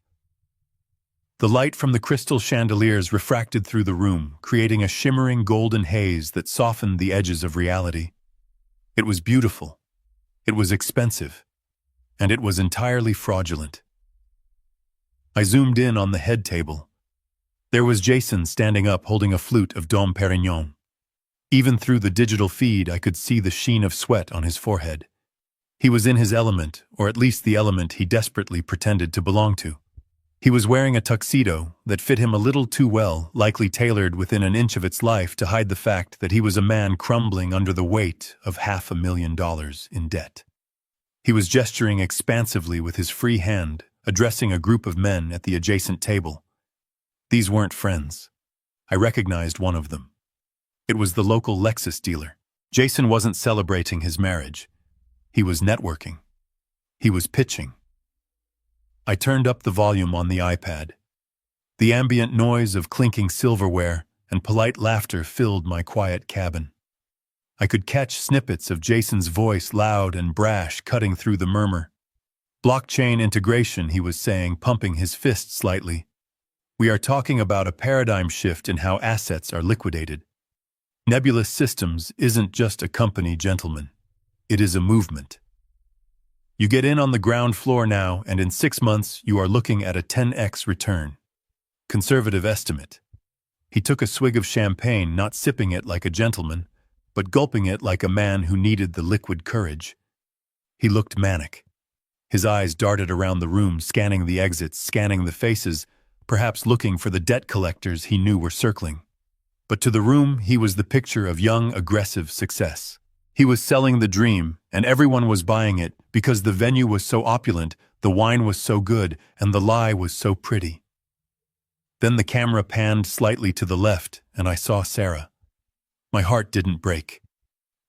Speaker 1: The light from the crystal chandeliers refracted through the room, creating a shimmering golden haze that softened the edges of reality. It was beautiful. It was expensive. And it was entirely fraudulent. I zoomed in on the head table. There was Jason standing up holding a flute of Dom Perignon. Even through the digital feed, I could see the sheen of sweat on his forehead. He was in his element, or at least the element he desperately pretended to belong to. He was wearing a tuxedo that fit him a little too well, likely tailored within an inch of its life to hide the fact that he was a man crumbling under the weight of $500,000 in debt. He was gesturing expansively with his free hand, addressing a group of men at the adjacent table. These weren't friends. I recognized one of them. It was the local Lexus dealer. Jason wasn't celebrating his marriage. He was networking. He was pitching. I turned up the volume on the iPad. The ambient noise of clinking silverware and polite laughter filled my quiet cabin. I could catch snippets of Jason's voice, loud and brash, cutting through the murmur. Blockchain integration, he was saying, pumping his fist slightly. We are talking about a paradigm shift in how assets are liquidated. Nebulous Systems isn't just a company, gentlemen. It is a movement. You get in on the ground floor now, and in 6 months you are looking at a 10x return. Conservative estimate. He took a swig of champagne, not sipping it like a gentleman, but gulping it like a man who needed the liquid courage. He looked manic. His eyes darted around the room, scanning the exits, scanning the faces, perhaps looking for the debt collectors he knew were circling. But to the room, he was the picture of young, aggressive success. He was selling the dream, and everyone was buying it because the venue was so opulent, the wine was so good, and the lie was so pretty. Then the camera panned slightly to the left, and I saw Sarah. My heart didn't break.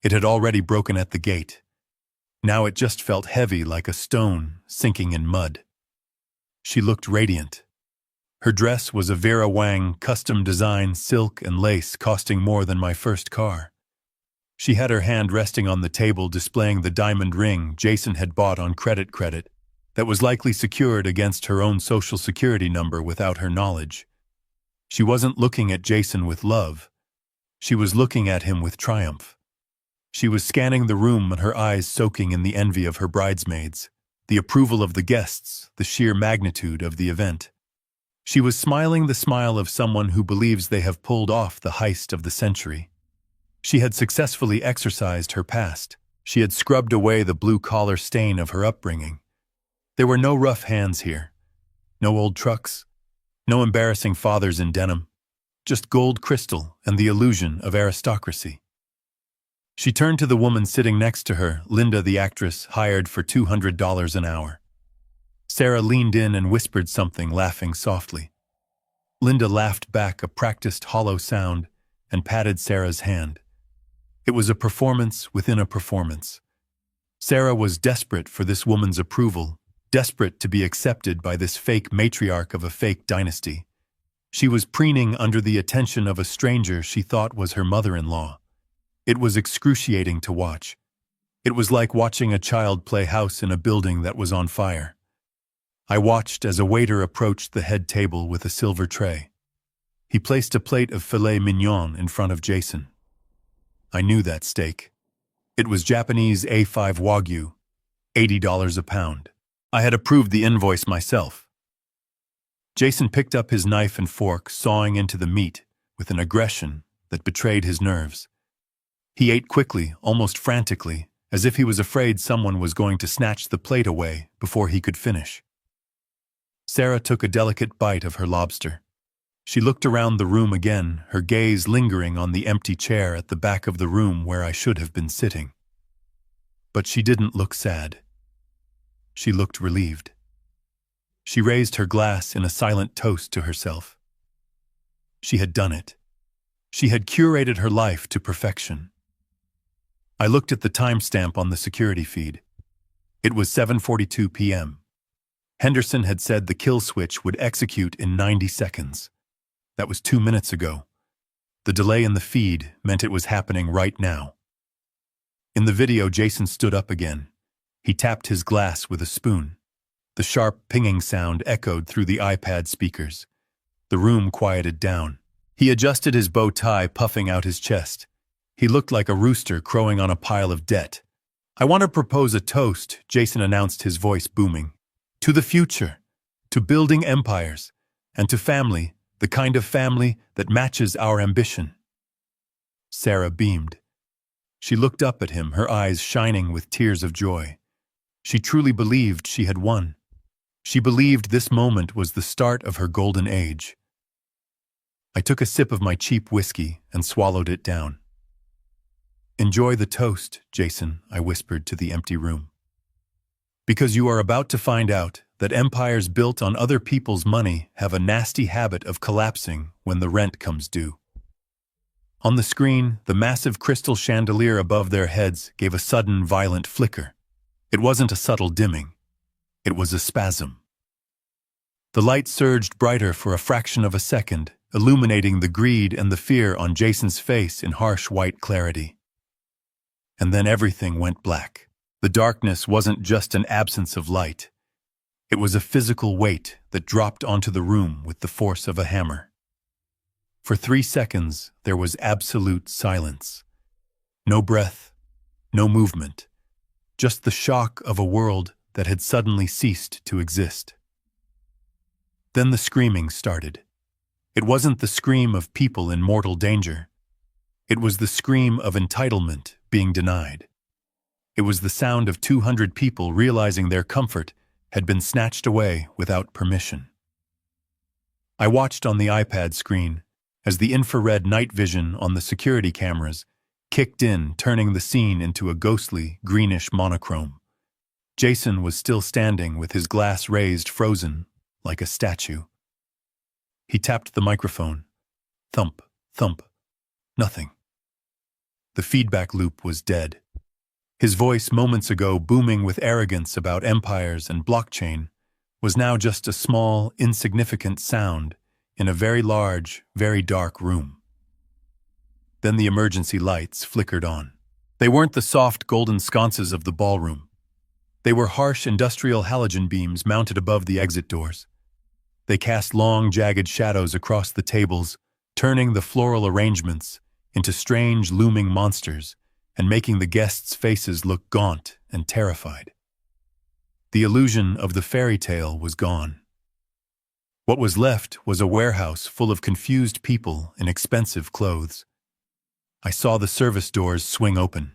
Speaker 1: It had already broken at the gate. Now it just felt heavy like a stone sinking in mud. She looked radiant. Her dress was a Vera Wang custom-designed silk and lace costing more than my first car. She had her hand resting on the table displaying the diamond ring Jason had bought on credit that was likely secured against her own social security number without her knowledge. She wasn't looking at Jason with love. She was looking at him with triumph. She was scanning the room and her eyes soaking in the envy of her bridesmaids, the approval of the guests, the sheer magnitude of the event. She was smiling the smile of someone who believes they have pulled off the heist of the century. She had successfully exorcised her past. She had scrubbed away the blue-collar stain of her upbringing. There were no rough hands here. No old trucks. No embarrassing fathers in denim. Just gold crystal and the illusion of aristocracy. She turned to the woman sitting next to her, Linda the actress, hired for $200 an hour. Sarah leaned in and whispered something, laughing softly. Linda laughed back a practiced hollow sound and patted Sarah's hand. It was a performance within a performance. Sarah was desperate for this woman's approval, desperate to be accepted by this fake matriarch of a fake dynasty. She was preening under the attention of a stranger she thought was her mother-in-law. It was excruciating to watch. It was like watching a child play house in a building that was on fire. I watched as a waiter approached the head table with a silver tray. He placed a plate of filet mignon in front of Jason. I knew that steak. It was Japanese A5 Wagyu, $80 a pound. I had approved the invoice myself. Jason picked up his knife and fork, sawing into the meat with an aggression that betrayed his nerves. He ate quickly, almost frantically, as if he was afraid someone was going to snatch the plate away before he could finish. Sarah took a delicate bite of her lobster. She looked around the room again, her gaze lingering on the empty chair at the back of the room where I should have been sitting. But she didn't look sad. She looked relieved. She raised her glass in a silent toast to herself. She had done it. She had curated her life to perfection. I looked at the timestamp on the security feed. It was 7:42 p.m. Henderson had said the kill switch would execute in 90 seconds. That was 2 minutes ago. The delay in the feed meant it was happening right now. In the video, Jason stood up again. He tapped his glass with a spoon. The sharp pinging sound echoed through the iPad speakers. The room quieted down. He adjusted his bow tie, puffing out his chest. He looked like a rooster crowing on a pile of debt. "I want to propose a toast," Jason announced, his voice booming. "To the future, to building empires, and to family, the kind of family that matches our ambition." Sarah beamed. She looked up at him, her eyes shining with tears of joy. She truly believed she had won. She believed this moment was the start of her golden age. I took a sip of my cheap whiskey and swallowed it down. "Enjoy the toast, Jason," I whispered to the empty room. "Because you are about to find out that empires built on other people's money have a nasty habit of collapsing when the rent comes due." On the screen, the massive crystal chandelier above their heads gave a sudden, violent flicker. It wasn't a subtle dimming. It was a spasm. The light surged brighter for a fraction of a second, illuminating the greed and the fear on Jason's face in harsh white clarity. And then everything went black. The darkness wasn't just an absence of light. It was a physical weight that dropped onto the room with the force of a hammer. For 3 seconds, there was absolute silence. No breath, no movement, just the shock of a world that had suddenly ceased to exist. Then the screaming started. It wasn't the scream of people in mortal danger. It was the scream of entitlement being denied. It was the sound of 200 people realizing their comfort had been snatched away without permission. I watched on the iPad screen as the infrared night vision on the security cameras kicked in, turning the scene into a ghostly, greenish monochrome. Jason was still standing with his glass raised, frozen, like a statue. He tapped the microphone. Thump, thump. Nothing. The feedback loop was dead. His voice, moments ago booming with arrogance about empires and blockchain, was now just a small, insignificant sound in a very large, very dark room. Then the emergency lights flickered on. They weren't the soft golden sconces of the ballroom. They were harsh industrial halogen beams mounted above the exit doors. They cast long, jagged shadows across the tables, turning the floral arrangements into strange, looming monsters and making the guests' faces look gaunt and terrified. The illusion of the fairy tale was gone. What was left was a warehouse full of confused people in expensive clothes. I saw the service doors swing open.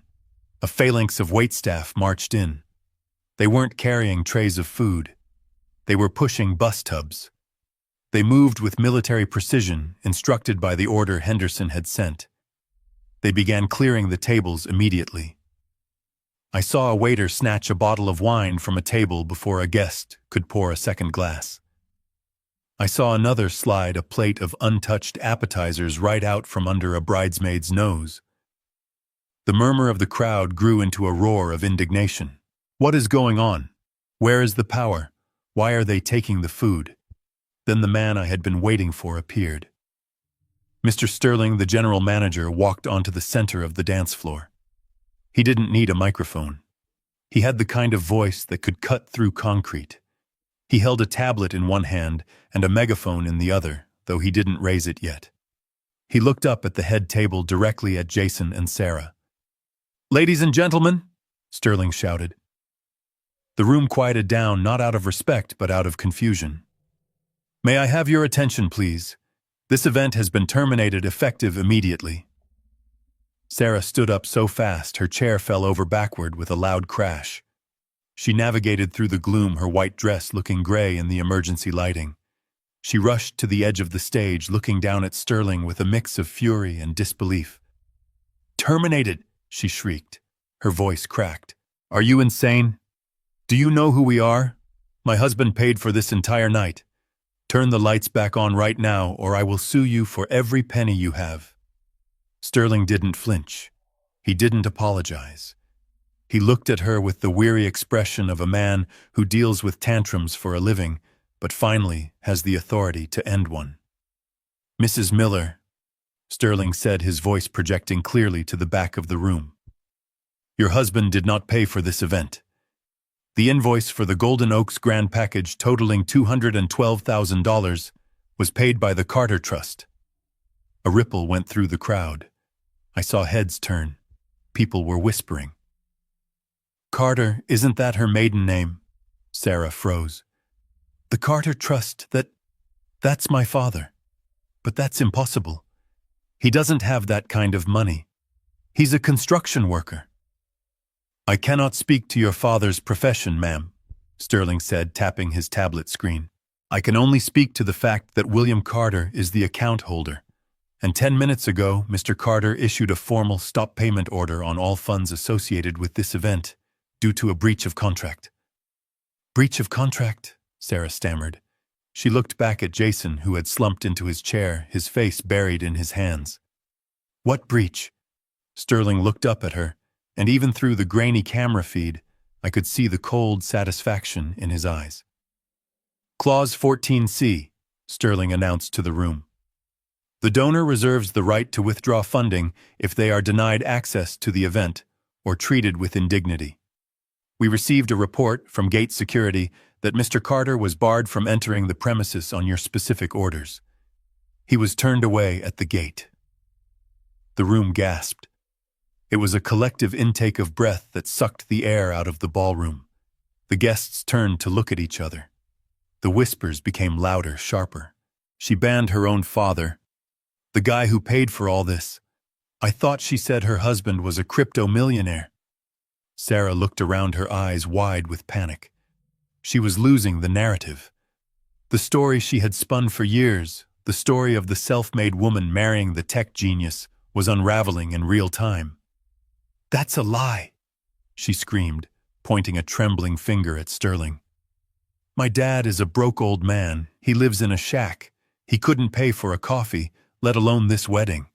Speaker 1: A phalanx of waitstaff marched in. They weren't carrying trays of food. They were pushing bus tubs. They moved with military precision, instructed by the order Henderson had sent. They began clearing the tables immediately. I saw a waiter snatch a bottle of wine from a table before a guest could pour a second glass. I saw another slide a plate of untouched appetizers right out from under a bridesmaid's nose. The murmur of the crowd grew into a roar of indignation. What is going on? Where is the power? Why are they taking the food? Then the man I had been waiting for appeared. Mr. Sterling, the general manager, walked onto the center of the dance floor. He didn't need a microphone. He had the kind of voice that could cut through concrete. He held a tablet in one hand and a megaphone in the other, though he didn't raise it yet. He looked up at the head table directly at Jason and Sarah. "Ladies and gentlemen," Sterling shouted. The room quieted down, not out of respect but out of confusion. "May I have your attention, please? This event has been terminated effective immediately." Sarah stood up so fast her chair fell over backward with a loud crash. She navigated through the gloom, her white dress looking gray in the emergency lighting. She rushed to the edge of the stage, looking down at Sterling with a mix of fury and disbelief. "Terminated!" she shrieked. Her voice cracked. "Are you insane? Do you know who we are? My husband paid for this entire night. Turn the lights back on right now, or I will sue you for every penny you have." Sterling didn't flinch. He didn't apologize. He looked at her with the weary expression of a man who deals with tantrums for a living, but finally has the authority to end one. "Mrs. Miller," Sterling said, his voice projecting clearly to the back of the room. "Your husband did not pay for this event. The invoice for the Golden Oaks Grand Package totaling $212,000 was paid by the Carter Trust." A ripple went through the crowd. I saw heads turn. People were whispering. "Carter, isn't that her maiden name?" Sarah froze. "The Carter Trust, that's my father. But that's impossible. He doesn't have that kind of money. He's a construction worker." "I cannot speak to your father's profession, ma'am," Sterling said, tapping his tablet screen. "I can only speak to the fact that William Carter is the account holder. And 10 minutes ago, Mr. Carter issued a formal stop payment order on all funds associated with this event, due to a breach of contract." "Breach of contract?" Sarah stammered. She looked back at Jason, who had slumped into his chair, his face buried in his hands. "What breach?" Sterling looked up at her, and even through the grainy camera feed, I could see the cold satisfaction in his eyes. "Clause 14C, Sterling announced to the room. "The donor reserves the right to withdraw funding if they are denied access to the event or treated with indignity. We received a report from Gate Security that Mr. Carter was barred from entering the premises on your specific orders. He was turned away at the gate." The room gasped. It was a collective intake of breath that sucked the air out of the ballroom. The guests turned to look at each other. The whispers became louder, sharper. "She banned her own father. The guy who paid for all this. I thought she said her husband was a crypto-millionaire." Sarah looked around, her eyes wide with panic. She was losing the narrative. The story she had spun for years, the story of the self-made woman marrying the tech genius, was unraveling in real time. "That's a lie," she screamed, pointing a trembling finger at Sterling. "My dad is a broke old man. He lives in a shack. He couldn't pay for a coffee, let alone this wedding.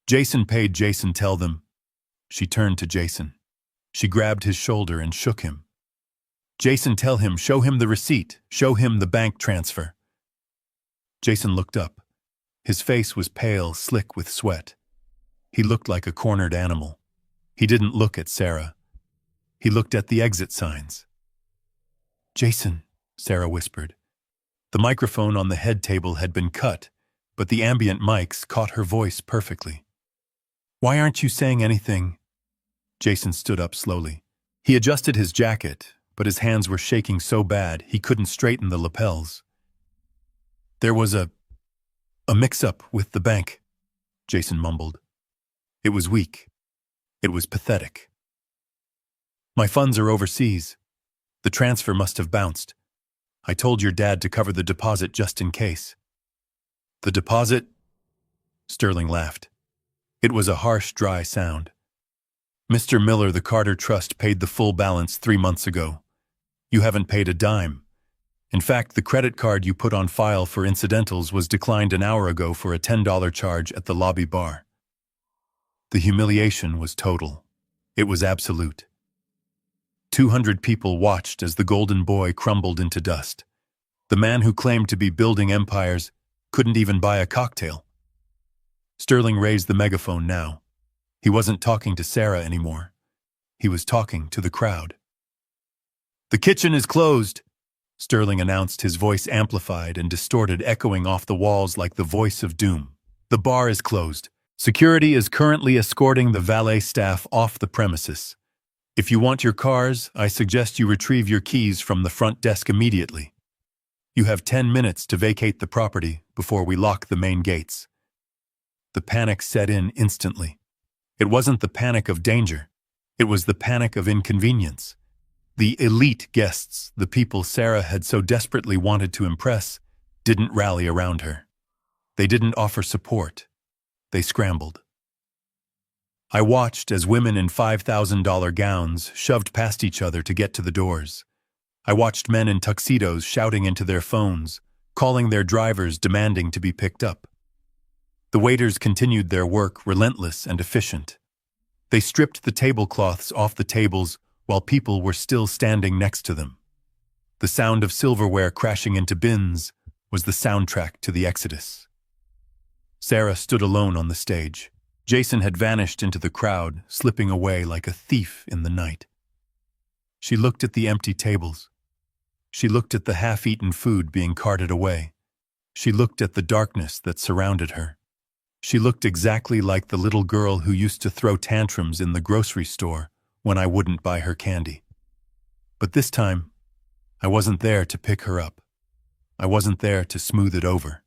Speaker 1: Jason paid. Jason, tell them." She turned to Jason. She grabbed his shoulder and shook him. "Jason, tell him, show him the receipt, show him the bank transfer." Jason looked up. His face was pale, slick with sweat. He looked like a cornered animal. He didn't look at Sarah. He looked at the exit signs. "Jason," Sarah whispered. The microphone on the head table had been cut, but the ambient mics caught her voice perfectly. "Why aren't you saying anything?" Jason stood up slowly. He adjusted his jacket, but his hands were shaking so bad he couldn't straighten the lapels. "There was a mix-up with the bank," Jason mumbled. "It was weak. It was pathetic. My funds are overseas. The transfer must have bounced. I told your dad to cover the deposit just in case." "The deposit?" Sterling laughed. It was a harsh, dry sound. "Mr. Miller, the Carter Trust paid the full balance 3 months ago. You haven't paid a dime. In fact, the credit card you put on file for incidentals was declined an hour ago for a $10 charge at the lobby bar." The humiliation was total. It was absolute. 200 people watched as the golden boy crumbled into dust. The man who claimed to be building empires couldn't even buy a cocktail. Sterling raised the megaphone now. He wasn't talking to Sarah anymore. He was talking to the crowd. "The kitchen is closed," Sterling announced, his voice amplified and distorted, echoing off the walls like the voice of doom. "The bar is closed. Security is currently escorting the valet staff off the premises. If you want your cars, I suggest you retrieve your keys from the front desk immediately. You have 10 minutes to vacate the property before we lock the main gates." The panic set in instantly. It wasn't the panic of danger. It was the panic of inconvenience. The elite guests, the people Sarah had so desperately wanted to impress, didn't rally around her. They didn't offer support. They scrambled. I watched as women in $5,000 gowns shoved past each other to get to the doors. I watched men in tuxedos shouting into their phones, calling their drivers, demanding to be picked up. The waiters continued their work, relentless and efficient. They stripped the tablecloths off the tables while people were still standing next to them. The sound of silverware crashing into bins was the soundtrack to the exodus. Sarah stood alone on the stage. Jason had vanished into the crowd, slipping away like a thief in the night. She looked at the empty tables. She looked at the half-eaten food being carted away. She looked at the darkness that surrounded her. She looked exactly like the little girl who used to throw tantrums in the grocery store when I wouldn't buy her candy. But this time, I wasn't there to pick her up. I wasn't there to smooth it over.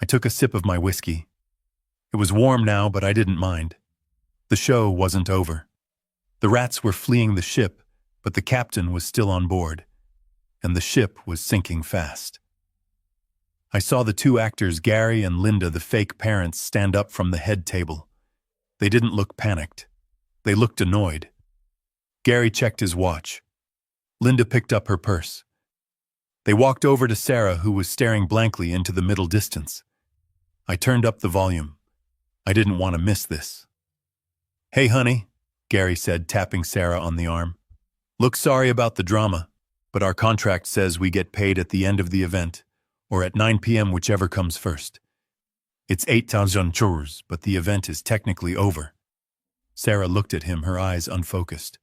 Speaker 1: I took a sip of my whiskey. It was warm now, but I didn't mind. The show wasn't over. The rats were fleeing the ship, but the captain was still on board, and the ship was sinking fast. I saw the two actors, Gary and Linda, the fake parents, stand up from the head table. They didn't look panicked. They looked annoyed. Gary checked his watch. Linda picked up her purse. They walked over to Sarah, who was staring blankly into the middle distance. I turned up the volume. I didn't want to miss this. "Hey, honey," Gary said, tapping Sarah on the arm. "Look, sorry about the drama, but our contract says we get paid at the end of the event, or at 9 p.m., whichever comes first. It's 8,000 churros, but the event is technically over." Sarah looked at him, her eyes unfocused.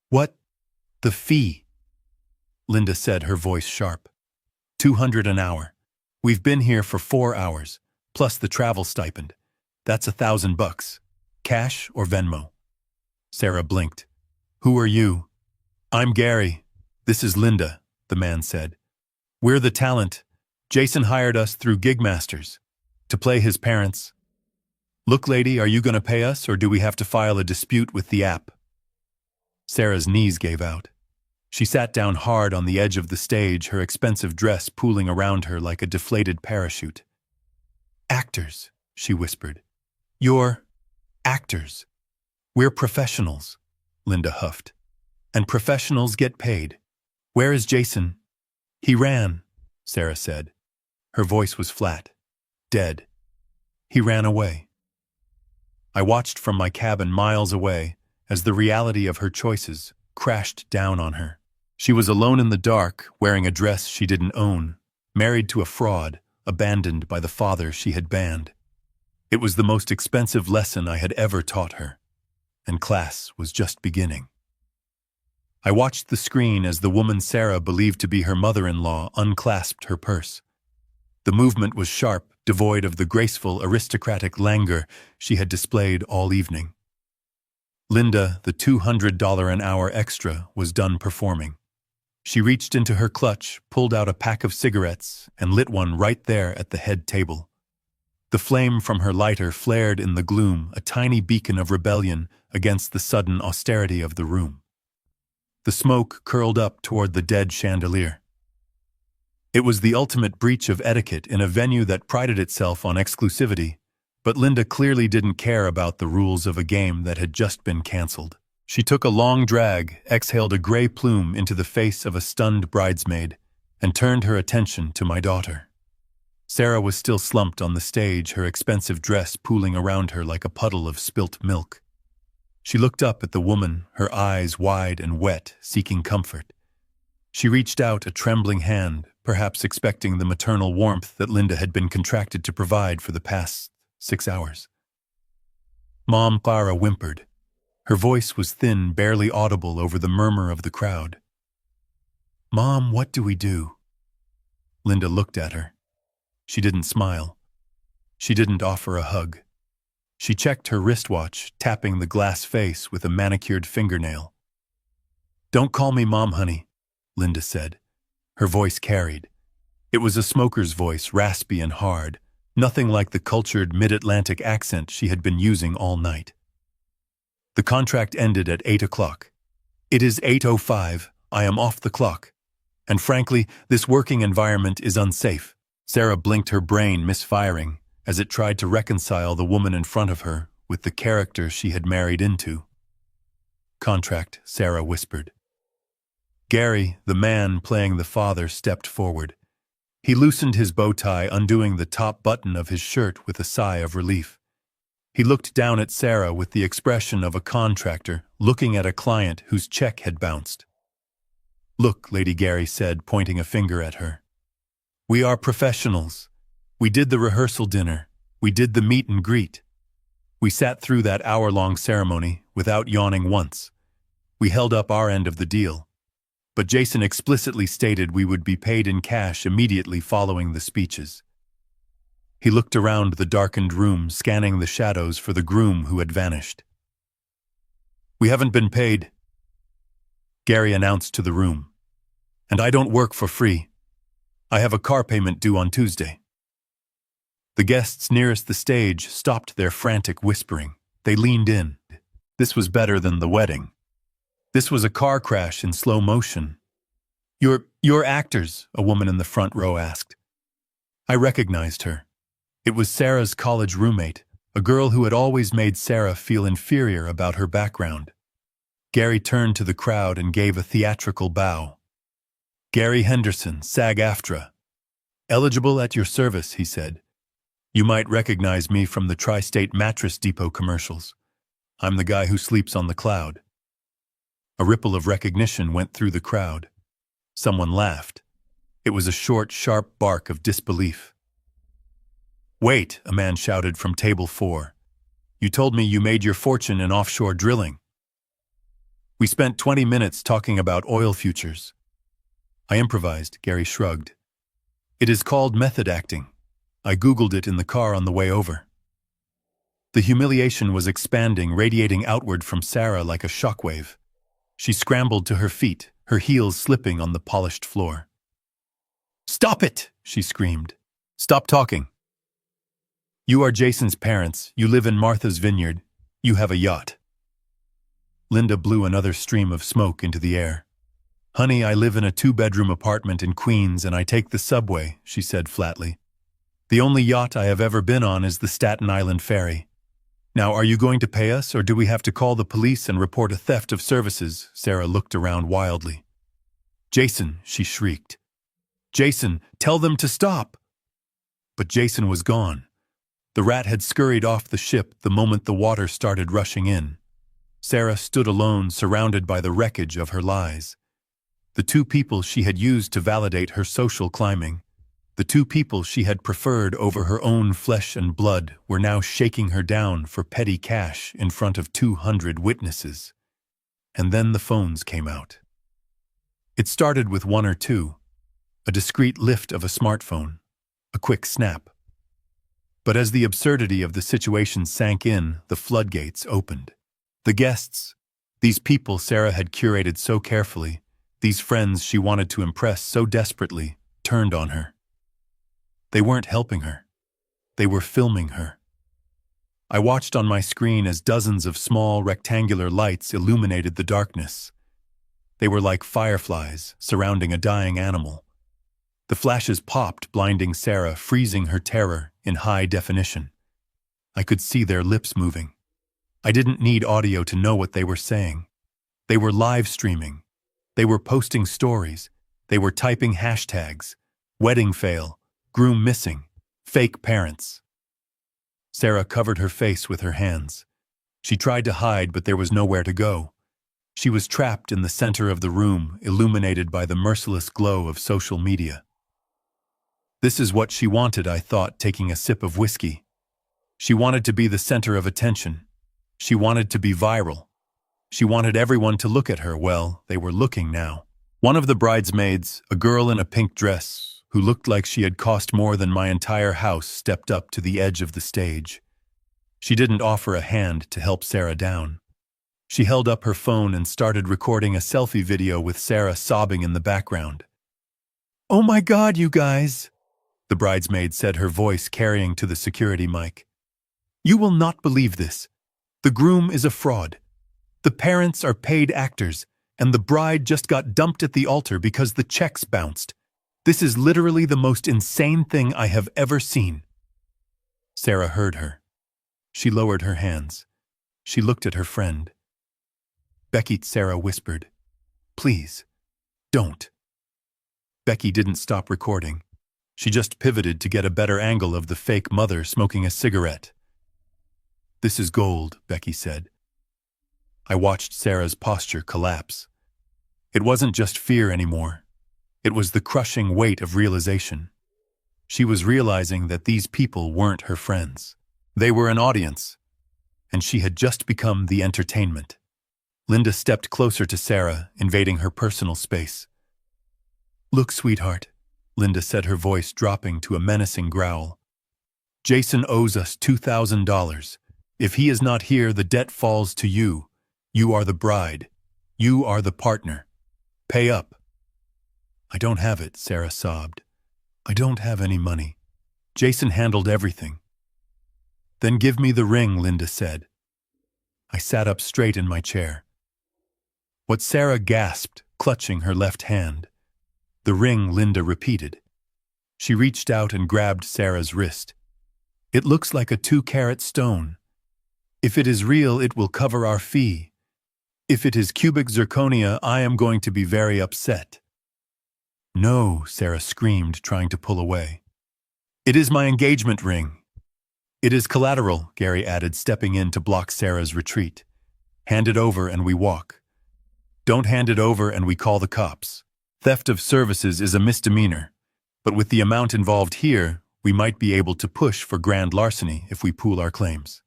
Speaker 1: "What? The fee?" Linda said, her voice sharp. $200 an hour. We've been here for 4 hours, plus the travel stipend. That's $1,000. Cash or Venmo?" Sarah blinked. "Who are you?" "I'm Gary. This is Linda," the man said. "We're the talent. Jason hired us through Gigmasters to play his parents. Look, lady, are you going to pay us, or do we have to file a dispute with the app?" Sarah's knees gave out. She sat down hard on the edge of the stage, her expensive dress pooling around her like a deflated parachute. "Actors," she whispered. "You're actors. We're professionals," Linda huffed. "And professionals get paid. Where is Jason?" "He ran," Sarah said. Her voice was flat, dead. "He ran away." I watched from my cabin miles away as the reality of her choices crashed down on her. She was alone in the dark, wearing a dress she didn't own, married to a fraud, abandoned by the father she had banned. It was the most expensive lesson I had ever taught her, and class was just beginning. I watched the screen as the woman Sarah believed to be her mother-in-law unclasped her purse. The movement was sharp, devoid of the graceful, aristocratic languor she had displayed all evening. Linda, the $200 an hour extra, was done performing. She reached into her clutch, pulled out a pack of cigarettes, and lit one right there at the head table. The flame from her lighter flared in the gloom, a tiny beacon of rebellion against the sudden austerity of the room. The smoke curled up toward the dead chandelier. It was the ultimate breach of etiquette in a venue that prided itself on exclusivity, but Linda clearly didn't care about the rules of a game that had just been canceled. She took a long drag, exhaled a gray plume into the face of a stunned bridesmaid, and turned her attention to my daughter. Sarah was still slumped on the stage, her expensive dress pooling around her like a puddle of spilt milk. She looked up at the woman, her eyes wide and wet, seeking comfort. She reached out a trembling hand, perhaps expecting the maternal warmth that Linda had been contracted to provide for the past 6 hours. Mom Clara whimpered. Her voice was thin, barely audible over the murmur of the crowd. Mom, what do we do? Linda looked at her. She didn't smile. She didn't offer a hug. She checked her wristwatch, tapping the glass face with a manicured fingernail. Don't call me Mom, honey, Linda said. Her voice carried. It was a smoker's voice, raspy and hard, nothing like the cultured mid-Atlantic accent she had been using all night. The contract ended at 8 o'clock. It is 8:05. I am off the clock. And frankly, this working environment is unsafe. Sarah blinked, her brain misfiring, as it tried to reconcile the woman in front of her with the character she had married into. Contract, Sarah whispered. Gary, the man playing the father, stepped forward. He loosened his bow tie, undoing the top button of his shirt with a sigh of relief. He looked down at Sarah with the expression of a contractor looking at a client whose check had bounced. Look, Lady Gary said, pointing a finger at her. We are professionals. We did the rehearsal dinner. We did the meet and greet. We sat through that hour-long ceremony without yawning once. We held up our end of the deal. But Jason explicitly stated we would be paid in cash immediately following the speeches. He looked around the darkened room, scanning the shadows for the groom who had vanished. We haven't been paid, Gary announced to the room. And I don't work for free. I have a car payment due on Tuesday. The guests nearest the stage stopped their frantic whispering. They leaned in. This was better than the wedding. This was a car crash in slow motion. You're actors, a woman in the front row asked. I recognized her. It was Sarah's college roommate, a girl who had always made Sarah feel inferior about her background. Gary turned to the crowd and gave a theatrical bow. Gary Henderson, SAG-AFTRA. Eligible at your service, he said. You might recognize me from the Tri-State Mattress Depot commercials. I'm the guy who sleeps on the cloud. A ripple of recognition went through the crowd. Someone laughed. It was a short, sharp bark of disbelief. Wait, a man shouted from table 4. You told me you made your fortune in offshore drilling. We spent 20 minutes talking about oil futures. I improvised, Gary shrugged. It is called method acting. I Googled it in the car on the way over. The humiliation was expanding, radiating outward from Sarah like a shockwave. She scrambled to her feet, her heels slipping on the polished floor. Stop it, she screamed. Stop talking. You are Jason's parents. You live in Martha's Vineyard. You have a yacht. Linda blew another stream of smoke into the air. Honey, I live in a 2-bedroom apartment in Queens and I take the subway, she said flatly. The only yacht I have ever been on is the Staten Island ferry. Now, are you going to pay us or do we have to call the police and report a theft of services? Sarah looked around wildly. Jason, she shrieked. Jason, tell them to stop. But Jason was gone. The rat had scurried off the ship the moment the water started rushing in. Sarah stood alone, surrounded by the wreckage of her lies. The 2 people she had used to validate her social climbing, the 2 people she had preferred over her own flesh and blood, were now shaking her down for petty cash in front of 200 witnesses. And then the phones came out. It started with 1 or 2, a discreet lift of a smartphone, a quick snap. But as the absurdity of the situation sank in, the floodgates opened. The guests, these people Sarah had curated so carefully, these friends she wanted to impress so desperately, turned on her. They weren't helping her. They were filming her. I watched on my screen as dozens of small, rectangular lights illuminated the darkness. They were like fireflies surrounding a dying animal. The flashes popped, blinding Sarah, freezing her terror in high definition. I could see their lips moving. I didn't need audio to know what they were saying. They were live streaming. They were posting stories. They were typing hashtags. Wedding fail. Groom missing. Fake parents. Sarah covered her face with her hands. She tried to hide, but there was nowhere to go. She was trapped in the center of the room, illuminated by the merciless glow of social media. This is what she wanted, I thought, taking a sip of whiskey. She wanted to be the center of attention. She wanted to be viral. She wanted everyone to look at her. Well, they were looking now. One of the bridesmaids, a girl in a pink dress, who looked like she had cost more than my entire house, stepped up to the edge of the stage. She didn't offer a hand to help Sarah down. She held up her phone and started recording a selfie video with Sarah sobbing in the background. "Oh my God, you guys," the bridesmaid said, her voice carrying to the security mic. "You will not believe this. The groom is a fraud. The parents are paid actors, and the bride just got dumped at the altar because the checks bounced. This is literally the most insane thing I have ever seen." Sarah heard her. She lowered her hands. She looked at her friend. "Becky," Sarah whispered. "Please, don't." Becky didn't stop recording. She just pivoted to get a better angle of the fake mother smoking a cigarette. "This is gold," Becky said. I watched Sarah's posture collapse. It wasn't just fear anymore. It was the crushing weight of realization. She was realizing that these people weren't her friends. They were an audience, and she had just become the entertainment. Linda stepped closer to Sarah, invading her personal space. "Look, sweetheart," Linda said, her voice dropping to a menacing growl. "Jason owes us $2,000. If he is not here, the debt falls to you. You are the bride. You are the partner. Pay up." "I don't have it," Sarah sobbed. "I don't have any money. Jason handled everything." "Then give me the ring," Linda said. I sat up straight in my chair. What Sarah gasped, clutching her left hand. "The ring," Linda repeated. She reached out and grabbed Sarah's wrist. "It looks like a 2-carat stone. If it is real, it will cover our fee. If it is cubic zirconia, I am going to be very upset." "No," Sarah screamed, trying to pull away. "It is my engagement ring." "It is collateral," Gary added, stepping in to block Sarah's retreat. "Hand it over and we walk. Don't hand it over and we call the cops. Theft of services is a misdemeanor, but with the amount involved here, we might be able to push for grand larceny if we pool our claims."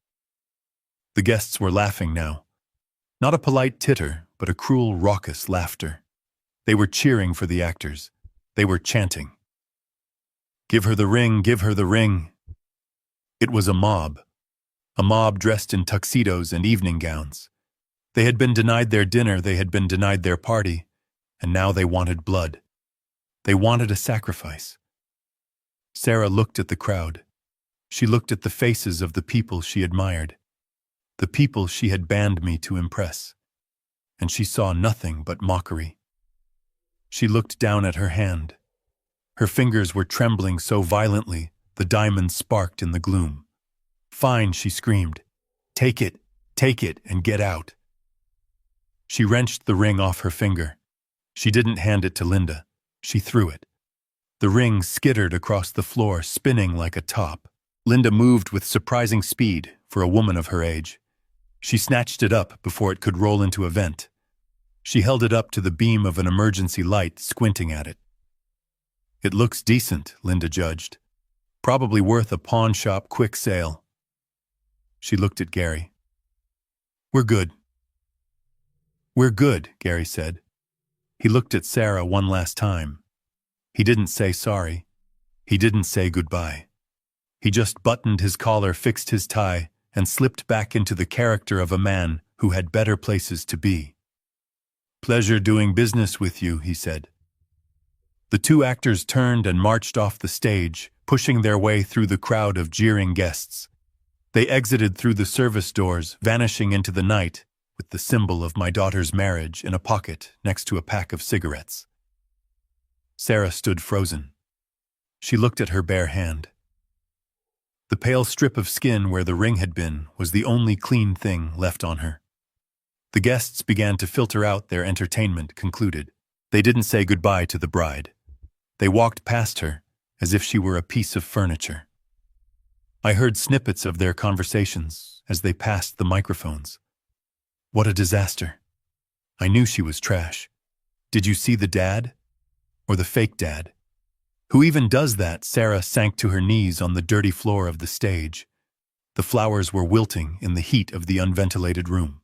Speaker 1: The guests were laughing now. Not a polite titter, but a cruel, raucous laughter. They were cheering for the actors. They were chanting. "Give her the ring, give her the ring." It was a mob dressed in tuxedos and evening gowns. They had been denied their dinner, they had been denied their party, and now they wanted blood. They wanted a sacrifice. Sarah looked at the crowd. She looked at the faces of the people she admired, the people she had banned me to impress, and she saw nothing but mockery. She looked down at her hand. Her fingers were trembling so violently, the diamonds sparked in the gloom. "Fine," she screamed. Take it, and get out." She wrenched the ring off her finger. She didn't hand it to Linda. She threw it. The ring skittered across the floor, spinning like a top. Linda moved with surprising speed for a woman of her age. She snatched it up before it could roll into a vent. She held it up to the beam of an emergency light, squinting at it. "It looks decent," Linda judged. "Probably worth a pawn shop quick sale." She looked at Gary. "We're good." "We're good," Gary said. He looked at Sarah one last time. He didn't say sorry. He didn't say goodbye. He just buttoned his collar, fixed his tie, and slipped back into the character of a man who had better places to be. "Pleasure doing business with you," he said. The two actors turned and marched off the stage, pushing their way through the crowd of jeering guests. They exited through the service doors, vanishing into the night, with the symbol of my daughter's marriage in a pocket next to a pack of cigarettes. Sarah stood frozen. She looked at her bare hand. The pale strip of skin where the ring had been was the only clean thing left on her. The guests began to filter out. Their entertainment concluded. They didn't say goodbye to the bride. They walked past her as if she were a piece of furniture. I heard snippets of their conversations as they passed the microphones. What a disaster. I knew she was trash. Did you see the dad? Or the fake dad? Who even does that? Sarah sank to her knees on the dirty floor of the stage. The flowers were wilting in the heat of the unventilated room.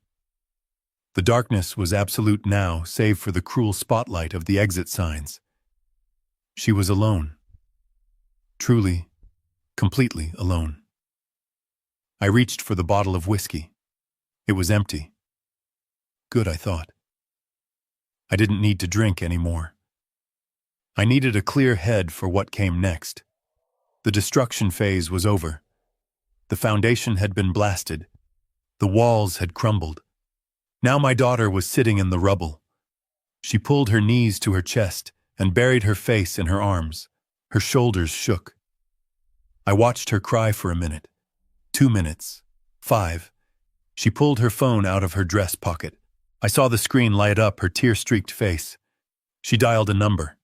Speaker 1: The darkness was absolute now, save for the cruel spotlight of the exit signs. She was alone. Truly, completely alone. I reached for the bottle of whiskey. It was empty. Good, I thought. I didn't need to drink anymore. I needed a clear head for what came next. The destruction phase was over. The foundation had been blasted. The walls had crumbled. Now my daughter was sitting in the rubble. She pulled her knees to her chest and buried her face in her arms. Her shoulders shook. I watched her cry for a minute, 2 minutes, 5. She pulled her phone out of her dress pocket. I saw the screen light up her tear-streaked face. She dialed a number.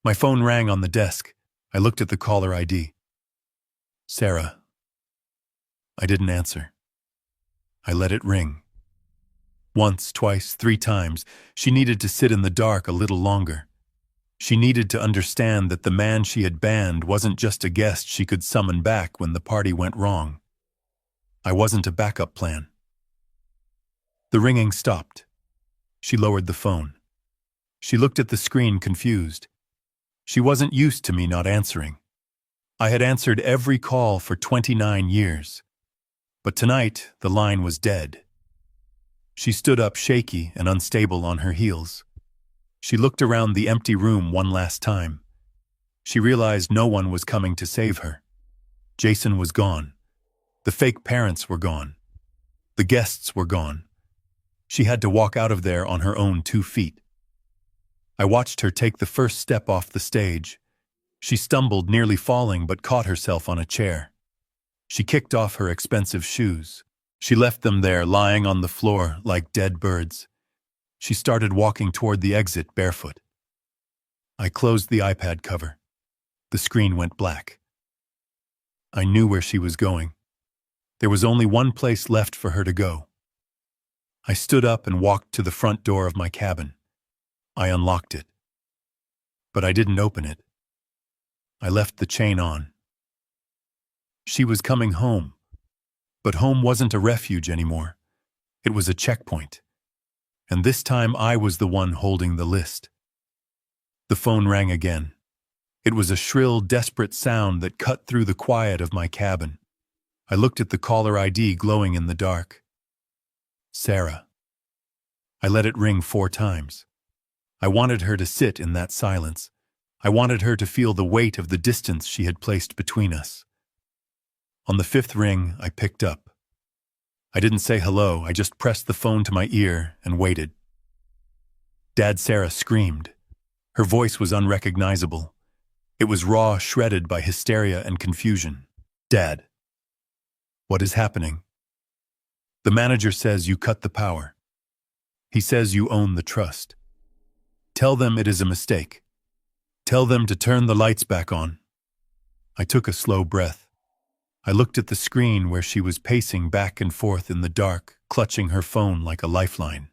Speaker 1: My phone rang on the desk. I looked at the caller ID. Sarah. I didn't answer. I let it ring. Once, twice, 3 times, she needed to sit in the dark a little longer. She needed to understand that the man she had banned wasn't just a guest she could summon back when the party went wrong. I wasn't a backup plan. The ringing stopped. She lowered the phone. She looked at the screen confused. She wasn't used to me not answering. I had answered every call for 29 years. But tonight, the line was dead. She stood up shaky and unstable on her heels. She looked around the empty room one last time. She realized no one was coming to save her. Jason was gone. The fake parents were gone. The guests were gone. She had to walk out of there on her own 2 feet. I watched her take the first step off the stage. She stumbled, nearly falling, but caught herself on a chair. She kicked off her expensive shoes. She left them there, lying on the floor like dead birds. She started walking toward the exit barefoot. I closed the iPad cover. The screen went black. I knew where she was going. There was only one place left for her to go. I stood up and walked to the front door of my cabin. I unlocked it. But I didn't open it. I left the chain on. She was coming home. But home wasn't a refuge anymore. It was a checkpoint. And this time I was the one holding the list. The phone rang again. It was a shrill, desperate sound that cut through the quiet of my cabin. I looked at the caller ID glowing in the dark. Sarah. I let it ring 4 times. I wanted her to sit in that silence. I wanted her to feel the weight of the distance she had placed between us. On the 5th ring, I picked up. I didn't say hello, I just pressed the phone to my ear and waited. Dad Sarah screamed. Her voice was unrecognizable. It was raw, shredded by hysteria and confusion. Dad. What is happening? The manager says you cut the power. He says you own the trust. Tell them it is a mistake. Tell them to turn the lights back on. I took a slow breath. I looked at the screen where she was pacing back and forth in the dark, clutching her phone like a lifeline.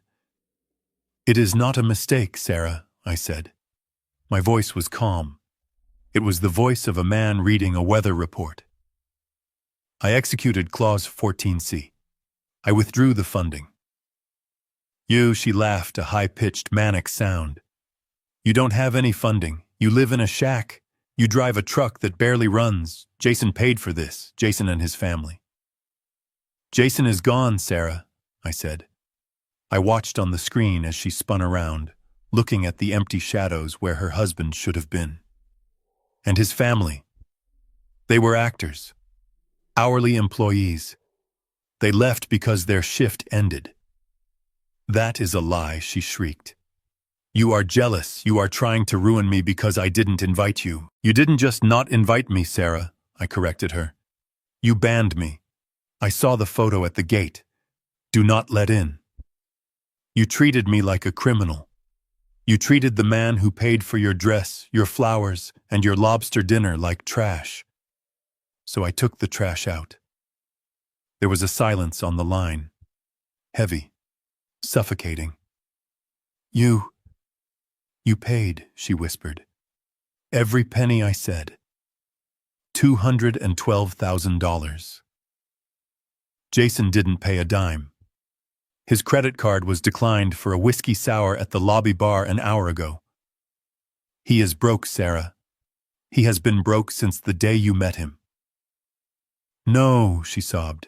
Speaker 1: It is not a mistake, Sarah, I said. My voice was calm. It was the voice of a man reading a weather report. I executed Clause 14C. I withdrew the funding. She laughed, a high-pitched, manic sound. You don't have any funding. You live in a shack. You drive a truck that barely runs. Jason paid for this, Jason and his family. Jason is gone, Sarah, I said. I watched on the screen as she spun around, looking at the empty shadows where her husband should have been. And his family. They were actors. Hourly employees. They left because their shift ended. That is a lie, she shrieked. You are jealous. You are trying to ruin me because I didn't invite you. You didn't just not invite me, Sarah, I corrected her. You banned me. I saw the photo at the gate. Do not let in. You treated me like a criminal. You treated the man who paid for your dress, your flowers, and your lobster dinner like trash. So I took the trash out. There was a silence on the line. Heavy. Suffocating. You paid, she whispered. Every penny I said. $212,000. Jason didn't pay a dime. His credit card was declined for a whiskey sour at the lobby bar an hour ago. He is broke, Sarah. He has been broke since the day you met him. No, she sobbed.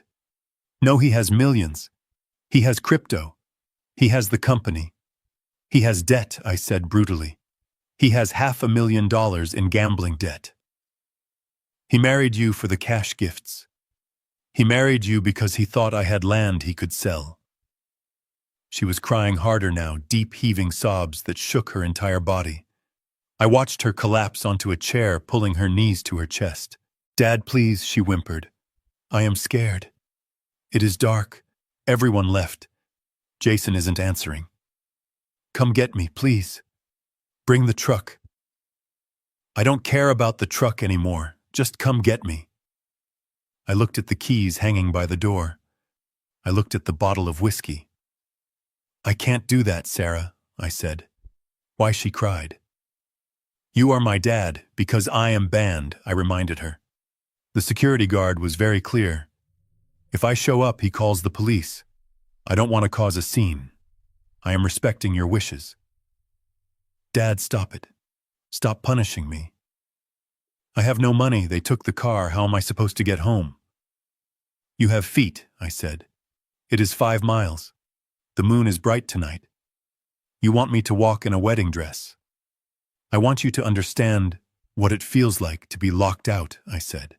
Speaker 1: No, he has millions. He has crypto. He has the company. He has debt, I said brutally. He has $500,000 in gambling debt. He married you for the cash gifts. He married you because he thought I had land he could sell. She was crying harder now, deep heaving sobs that shook her entire body. I watched her collapse onto a chair, pulling her knees to her chest. Dad, please, she whimpered. I am scared. It is dark. Everyone left. Jason isn't answering. Come get me, please. Bring the truck. I don't care about the truck anymore. Just come get me. I looked at the keys hanging by the door. I looked at the bottle of whiskey. I can't do that, Sarah, I said. Why, she cried. You are my dad, because I am banned, I reminded her. The security guard was very clear. If I show up, he calls the police. I don't want to cause a scene. I am respecting your wishes. Dad, stop it. Stop punishing me. I have no money. They took the car. How am I supposed to get home? You have feet, I said. It is 5 miles. The moon is bright tonight. You want me to walk in a wedding dress. I want you to understand what it feels like to be locked out, I said.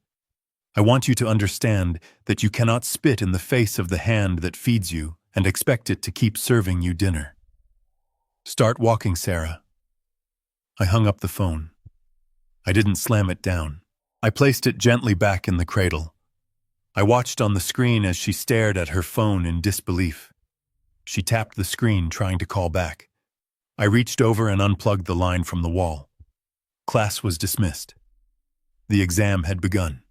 Speaker 1: I want you to understand that you cannot spit in the face of the hand that feeds you and expect it to keep serving you dinner. Start walking, Sarah. I hung up the phone. I didn't slam it down. I placed it gently back in the cradle. I watched on the screen as she stared at her phone in disbelief. She tapped the screen, trying to call back. I reached over and unplugged the line from the wall. Class was dismissed. The exam had begun.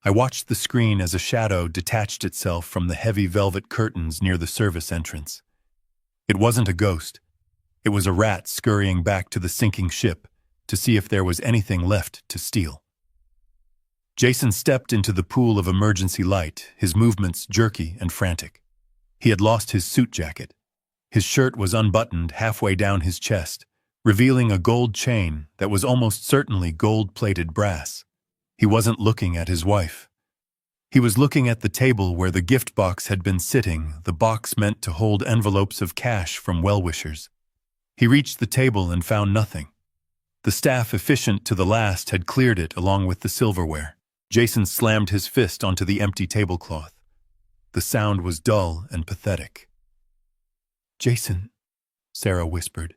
Speaker 1: I watched the screen as a shadow detached itself from the heavy velvet curtains near the service entrance. It wasn't a ghost. It was a rat scurrying back to the sinking ship to see if there was anything left to steal. Jason stepped into the pool of emergency light, his movements jerky and frantic. He had lost his suit jacket. His shirt was unbuttoned halfway down his chest, revealing a gold chain that was almost certainly gold-plated brass. He wasn't looking at his wife. He was looking at the table where the gift box had been sitting, the box meant to hold envelopes of cash from well-wishers. He reached the table and found nothing. The staff, efficient to the last, had cleared it along with the silverware. Jason slammed his fist onto the empty tablecloth. The sound was dull and pathetic. Jason, Sarah whispered.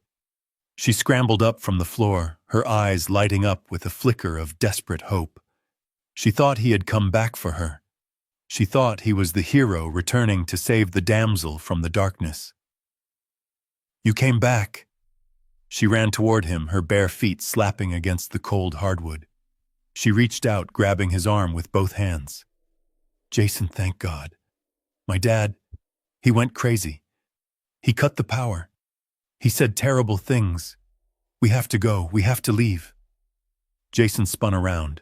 Speaker 1: She scrambled up from the floor, her eyes lighting up with a flicker of desperate hope. She thought he had come back for her. She thought he was the hero returning to save the damsel from the darkness. You came back. She ran toward him, her bare feet slapping against the cold hardwood. She reached out, grabbing his arm with both hands. Jason, thank God. My dad, he went crazy. He cut the power. He said terrible things. We have to go. We have to leave. Jason spun around.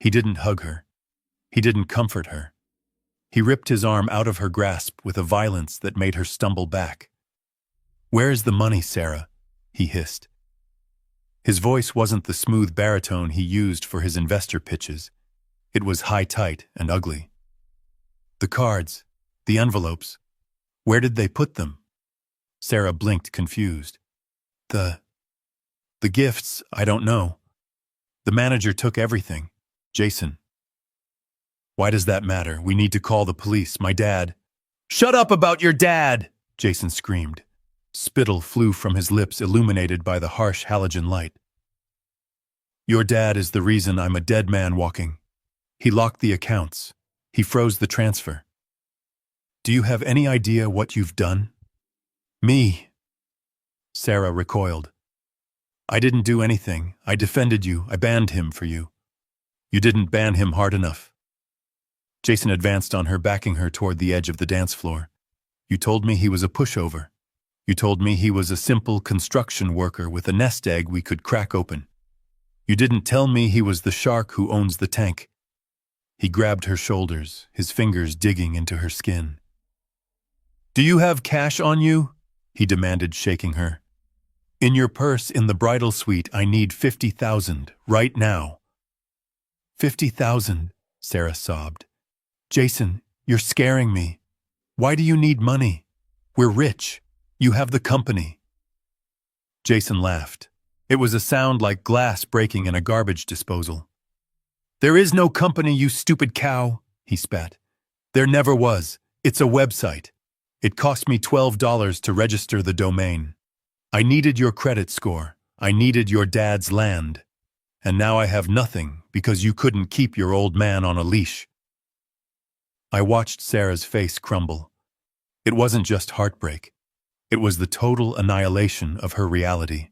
Speaker 1: He didn't hug her. He didn't comfort her. He ripped his arm out of her grasp with a violence that made her stumble back. Where is the money, Sarah? He hissed. His voice wasn't the smooth baritone he used for his investor pitches. It was high-tight and ugly. The cards, the envelopes, where did they put them? Sarah blinked, confused. The gifts, I don't know. The manager took everything. Jason. Why does that matter? We need to call the police. My dad. Shut up about your dad! Jason screamed. Spittle flew from his lips, illuminated by the harsh halogen light. Your dad is the reason I'm a dead man walking. He locked the accounts. He froze the transfer. Do you have any idea what you've done? Me. Sarah recoiled. I didn't do anything. I defended you. I banned him for you. You didn't ban him hard enough. Jason advanced on her, backing her toward the edge of the dance floor. You told me he was a pushover. You told me he was a simple construction worker with a nest egg we could crack open. You didn't tell me he was the shark who owns the tank. He grabbed her shoulders, his fingers digging into her skin. "Do you have cash on you?" he demanded, shaking her. "In your purse in the bridal suite, I need 50,000, right now." 50,000, Sarah sobbed. "Jason, you're scaring me. Why do you need money? We're rich. You have the company." Jason laughed. It was a sound like glass breaking in a garbage disposal. "There is no company, you stupid cow," he spat. "There never was. It's a website. It cost me $12 to register the domain. I needed your credit score. I needed your dad's land. And now I have nothing because you couldn't keep your old man on a leash." I watched Sarah's face crumble. It wasn't just heartbreak. It was the total annihilation of her reality.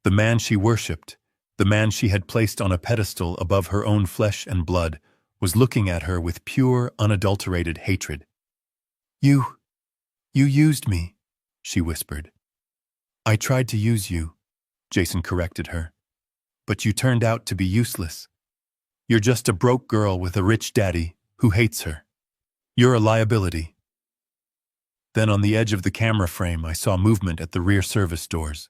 Speaker 1: The man she worshipped, the man she had placed on a pedestal above her own flesh and blood, was looking at her with pure, unadulterated hatred. You used me," she whispered. "I tried to use you," Jason corrected her. "But you turned out to be useless. You're just a broke girl with a rich daddy who hates her. You're a liability." Then on the edge of the camera frame, I saw movement at the rear service doors.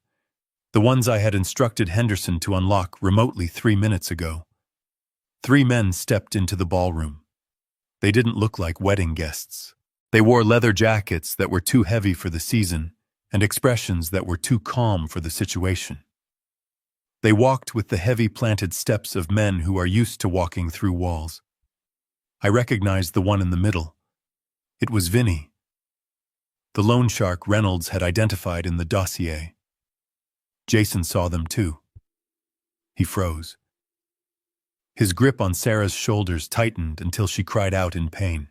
Speaker 1: The ones I had instructed Henderson to unlock remotely 3 minutes ago. 3 men stepped into the ballroom. They didn't look like wedding guests. They wore leather jackets that were too heavy for the season and expressions that were too calm for the situation. They walked with the heavy planted steps of men who are used to walking through walls. I recognized the one in the middle. It was Vinny. The loan shark Reynolds had identified in the dossier. Jason saw them too. He froze. His grip on Sarah's shoulders tightened until she cried out in pain.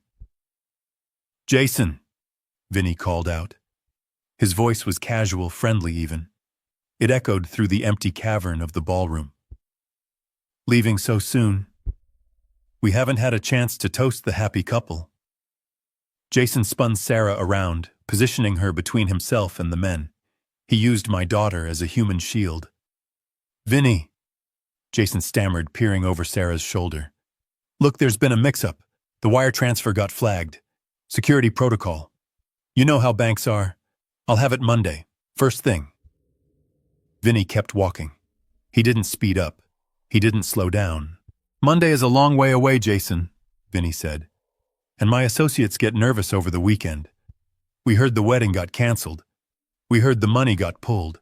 Speaker 1: "Jason," Vinny called out. His voice was casual, friendly even. It echoed through the empty cavern of the ballroom. "Leaving so soon? We haven't had a chance to toast the happy couple." Jason spun Sarah around, positioning her between himself and the men. He used my daughter as a human shield. "Vinny," Jason stammered, peering over Sarah's shoulder. "Look, there's been a mix-up. The wire transfer got flagged. Security protocol. You know how banks are. I'll have it Monday, first thing." Vinny kept walking. He didn't speed up. He didn't slow down. "Monday is a long way away, Jason," Vinny said. "And my associates get nervous over the weekend. We heard the wedding got canceled. We heard the money got pulled.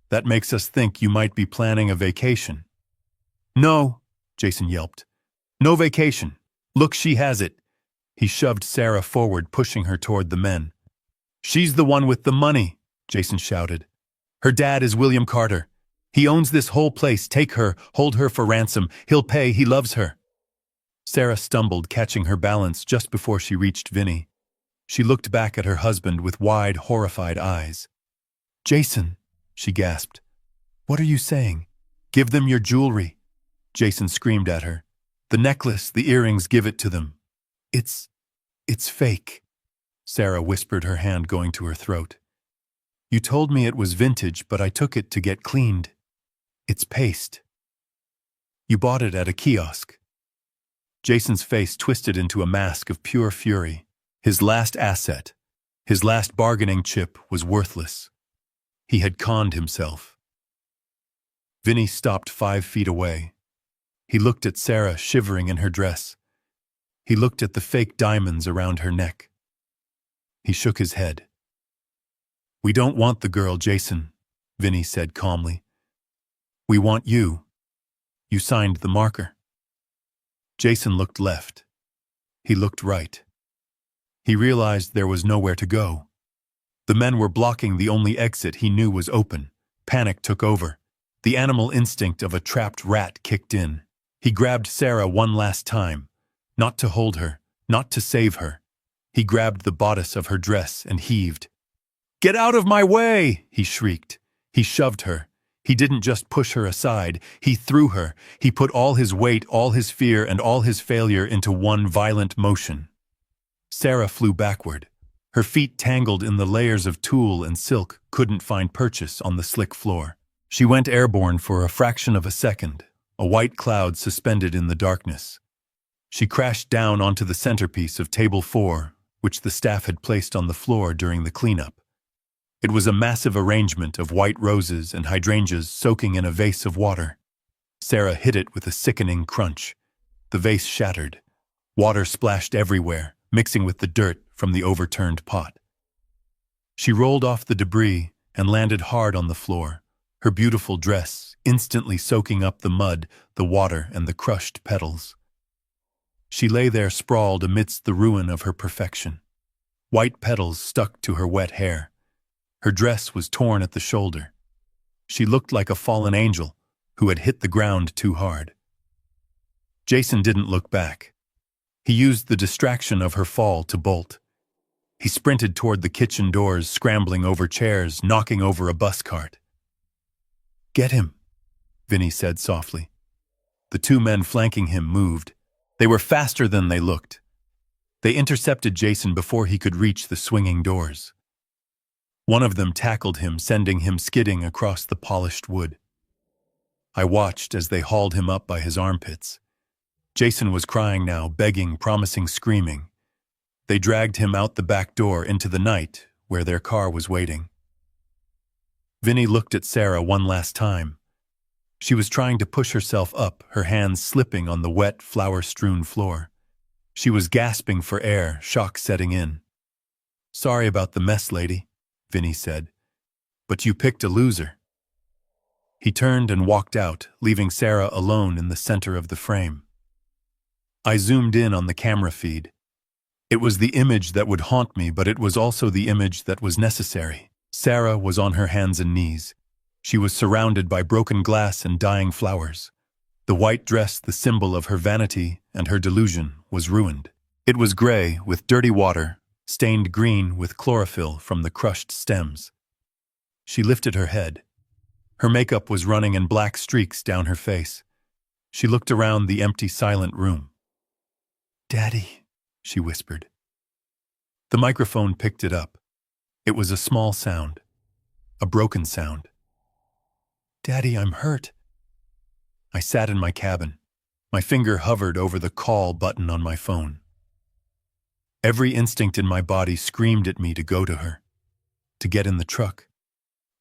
Speaker 1: That makes us think you might be planning a vacation." "No," Jason yelped. "No vacation. Look, she has it." He shoved Sarah forward, pushing her toward the men. "She's the one with the money," Jason shouted. "Her dad is William Carter. He owns this whole place. Take her, hold her for ransom. He'll pay, he loves her." Sarah stumbled, catching her balance just before she reached Vinny. She looked back at her husband with wide, horrified eyes. "Jason," she gasped. "What are you saying? Give them your jewelry." Jason screamed at her. "The necklace, the earrings, give it to them." It's fake," Sarah whispered, her hand going to her throat. "You told me it was vintage, but I took it to get cleaned. It's paste. You bought it at a kiosk." Jason's face twisted into a mask of pure fury. His last asset, his last bargaining chip, was worthless. He had conned himself. Vinny stopped 5 feet away. He looked at Sarah, shivering in her dress. He looked at the fake diamonds around her neck. He shook his head. "We don't want the girl, Jason," Vinny said calmly. "We want you. You signed the marker." Jason looked left. He looked right. He realized there was nowhere to go. The men were blocking the only exit he knew was open. Panic took over. The animal instinct of a trapped rat kicked in. He grabbed Sarah one last time. Not to hold her, not to save her. He grabbed the bodice of her dress and heaved. "Get out of my way!" he shrieked. He shoved her. He didn't just push her aside. He threw her. He put all his weight, all his fear, and all his failure into one violent motion. Sarah flew backward. Her feet, tangled in the layers of tulle and silk, couldn't find purchase on the slick floor. She went airborne for a fraction of a second, a white cloud suspended in the darkness. She crashed down onto the centerpiece of Table 4, which the staff had placed on the floor during the cleanup. It was a massive arrangement of white roses and hydrangeas soaking in a vase of water. Sarah hit it with a sickening crunch. The vase shattered. Water splashed everywhere, mixing with the dirt from the overturned pot. She rolled off the debris and landed hard on the floor, her beautiful dress instantly soaking up the mud, the water, and the crushed petals. She lay there sprawled amidst the ruin of her perfection. White petals stuck to her wet hair. Her dress was torn at the shoulder. She looked like a fallen angel who had hit the ground too hard. Jason didn't look back. He used the distraction of her fall to bolt. He sprinted toward the kitchen doors, scrambling over chairs, knocking over a bus cart. "Get him," Vinny said softly. The two men flanking him moved. They were faster than they looked. They intercepted Jason before he could reach the swinging doors. One of them tackled him, sending him skidding across the polished wood. I watched as they hauled him up by his armpits. Jason was crying now, begging, promising, screaming. They dragged him out the back door into the night, where their car was waiting. Vinny looked at Sarah one last time. She was trying to push herself up, her hands slipping on the wet, flour-strewn floor. She was gasping for air, shock setting in. "Sorry about the mess, lady," Vinny said. "But you picked a loser." He turned and walked out, leaving Sarah alone in the center of the frame. I zoomed in on the camera feed. It was the image that would haunt me, but it was also the image that was necessary. Sarah was on her hands and knees. She was surrounded by broken glass and dying flowers. The white dress, the symbol of her vanity and her delusion, was ruined. It was gray, with dirty water, stained green with chlorophyll from the crushed stems. She lifted her head. Her makeup was running in black streaks down her face. She looked around the empty, silent room. "Daddy," she whispered. The microphone picked it up. It was a small sound, a broken sound. "Daddy, I'm hurt." I sat in my cabin. My finger hovered over the call button on my phone. Every instinct in my body screamed at me to go to her, to get in the truck,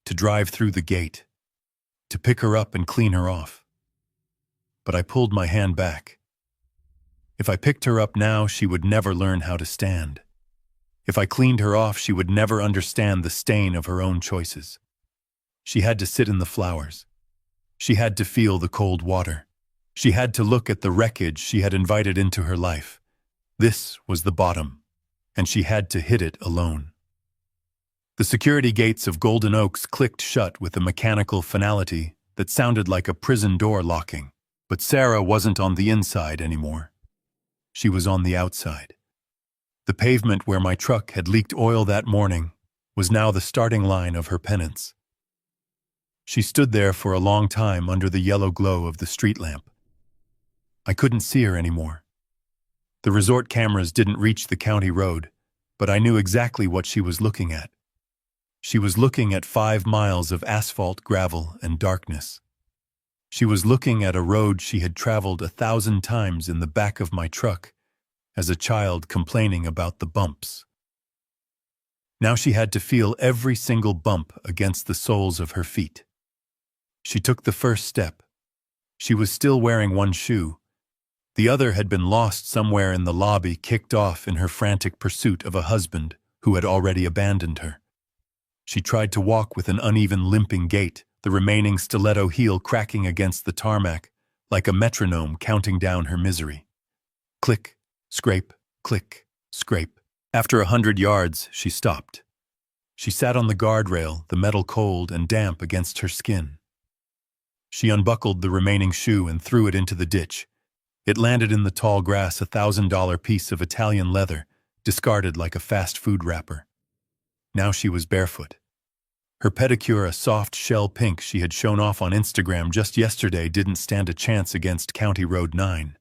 Speaker 1: to drive through the gate, to pick her up and clean her off. But I pulled my hand back. If I picked her up now, she would never learn how to stand. If I cleaned her off, she would never understand the stain of her own choices. She had to sit in the flowers. She had to feel the cold water. She had to look at the wreckage she had invited into her life. This was the bottom, and she had to hit it alone. The security gates of Golden Oaks clicked shut with a mechanical finality that sounded like a prison door locking. But Sarah wasn't on the inside anymore. She was on the outside. The pavement where my truck had leaked oil that morning was now the starting line of her penance. She stood there for a long time under the yellow glow of the street lamp. I couldn't see her anymore. The resort cameras didn't reach the county road, but I knew exactly what she was looking at. She was looking at 5 miles of asphalt, gravel, and darkness. She was looking at a road she had traveled 1,000 times in the back of my truck, as a child complaining about the bumps. Now she had to feel every single bump against the soles of her feet. She took the first step. She was still wearing one shoe. The other had been lost somewhere in the lobby, kicked off in her frantic pursuit of a husband who had already abandoned her. She tried to walk with an uneven, limping gait, the remaining stiletto heel cracking against the tarmac, like a metronome counting down her misery. Click, scrape, click, scrape. After 100 yards, she stopped. She sat on the guardrail, the metal cold and damp against her skin. She unbuckled the remaining shoe and threw it into the ditch. It landed in the tall grass, a $1,000 piece of Italian leather, discarded like a fast food wrapper. Now she was barefoot. Her pedicure, a soft shell pink she had shown off on Instagram just yesterday, didn't stand a chance against County Road 9.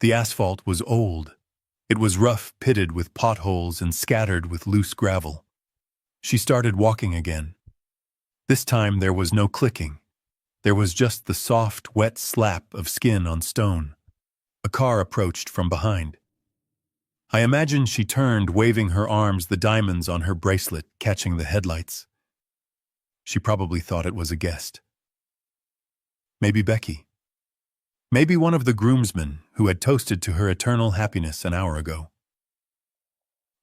Speaker 1: The asphalt was old. It was rough, pitted with potholes and scattered with loose gravel. She started walking again. This time there was no clicking. There was just the soft, wet slap of skin on stone. A car approached from behind. I imagined she turned, waving her arms, the diamonds on her bracelet catching the headlights. She probably thought it was a guest. Maybe Becky. Maybe one of the groomsmen who had toasted to her eternal happiness an hour ago.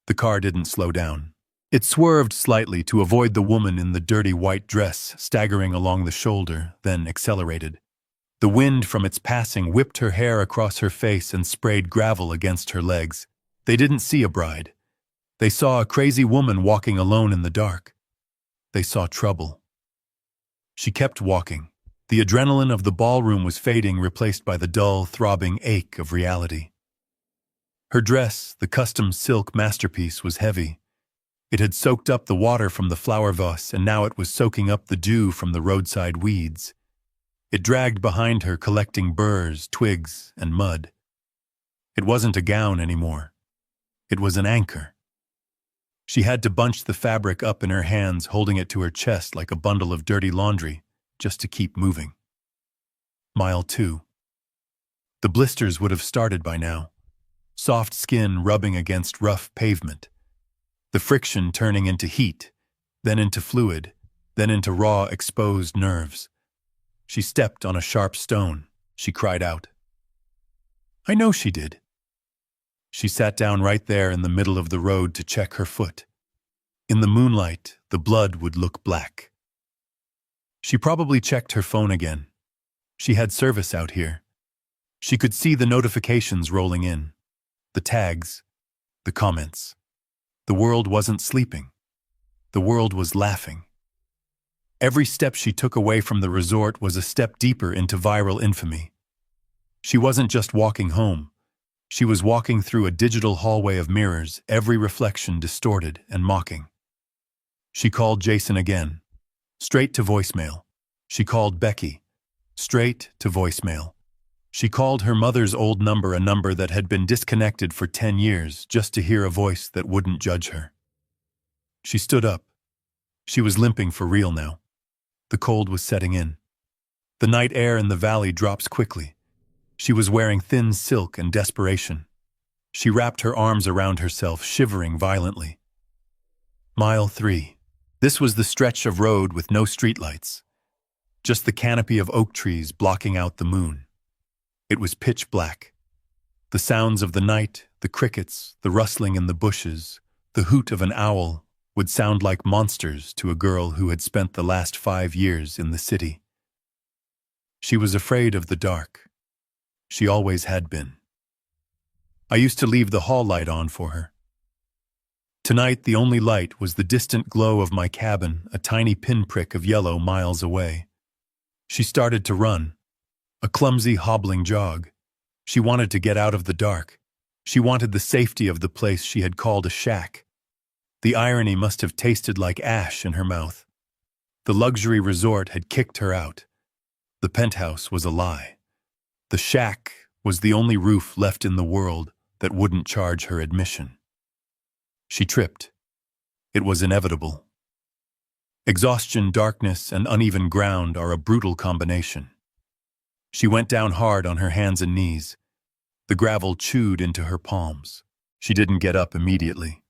Speaker 1: The car didn't slow down. It swerved slightly to avoid the woman in the dirty white dress staggering along the shoulder, then accelerated. The wind from its passing whipped her hair across her face and sprayed gravel against her legs. They didn't see a bride. They saw a crazy woman walking alone in the dark. They saw trouble. She kept walking. The adrenaline of the ballroom was fading, replaced by the dull, throbbing ache of reality. Her dress, the custom silk masterpiece, was heavy. It had soaked up the water from the flower vase, and now it was soaking up the dew from the roadside weeds. It dragged behind her, collecting burrs, twigs, and mud. It wasn't a gown anymore. It was an anchor. She had to bunch the fabric up in her hands, holding it to her chest like a bundle of dirty laundry, just to keep moving. Mile 2. The blisters would have started by now. Soft skin rubbing against rough pavement. The friction turning into heat, then into fluid, then into raw, exposed nerves. She stepped on a sharp stone. She cried out. I know she did. She sat down right there in the middle of the road to check her foot. In the moonlight, the blood would look black. She probably checked her phone again. She had service out here. She could see the notifications rolling in, the tags, the comments. The world wasn't sleeping. The world was laughing. Every step she took away from the resort was a step deeper into viral infamy. She wasn't just walking home. She was walking through a digital hallway of mirrors, every reflection distorted and mocking. She called Jason again. Straight to voicemail. She called Becky. Straight to voicemail. She called her mother's old number, a number that had been disconnected for 10 years, just to hear a voice that wouldn't judge her. She stood up. She was limping for real now. The cold was setting in. The night air in the valley drops quickly. She was wearing thin silk and desperation. She wrapped her arms around herself, shivering violently. Mile 3. This was the stretch of road with no streetlights. Just the canopy of oak trees blocking out the moon. It was pitch black. The sounds of the night, the crickets, the rustling in the bushes, the hoot of an owl would sound like monsters to a girl who had spent the last 5 years in the city. She was afraid of the dark. She always had been. I used to leave the hall light on for her. Tonight, the only light was the distant glow of my cabin, a tiny pinprick of yellow miles away. She started to run. A clumsy, hobbling jog. She wanted to get out of the dark. She wanted the safety of the place she had called a shack. The irony must have tasted like ash in her mouth. The luxury resort had kicked her out. The penthouse was a lie. The shack was the only roof left in the world that wouldn't charge her admission. She tripped. It was inevitable. Exhaustion, darkness, and uneven ground are a brutal combination. She went down hard on her hands and knees. The gravel chewed into her palms. She didn't get up immediately.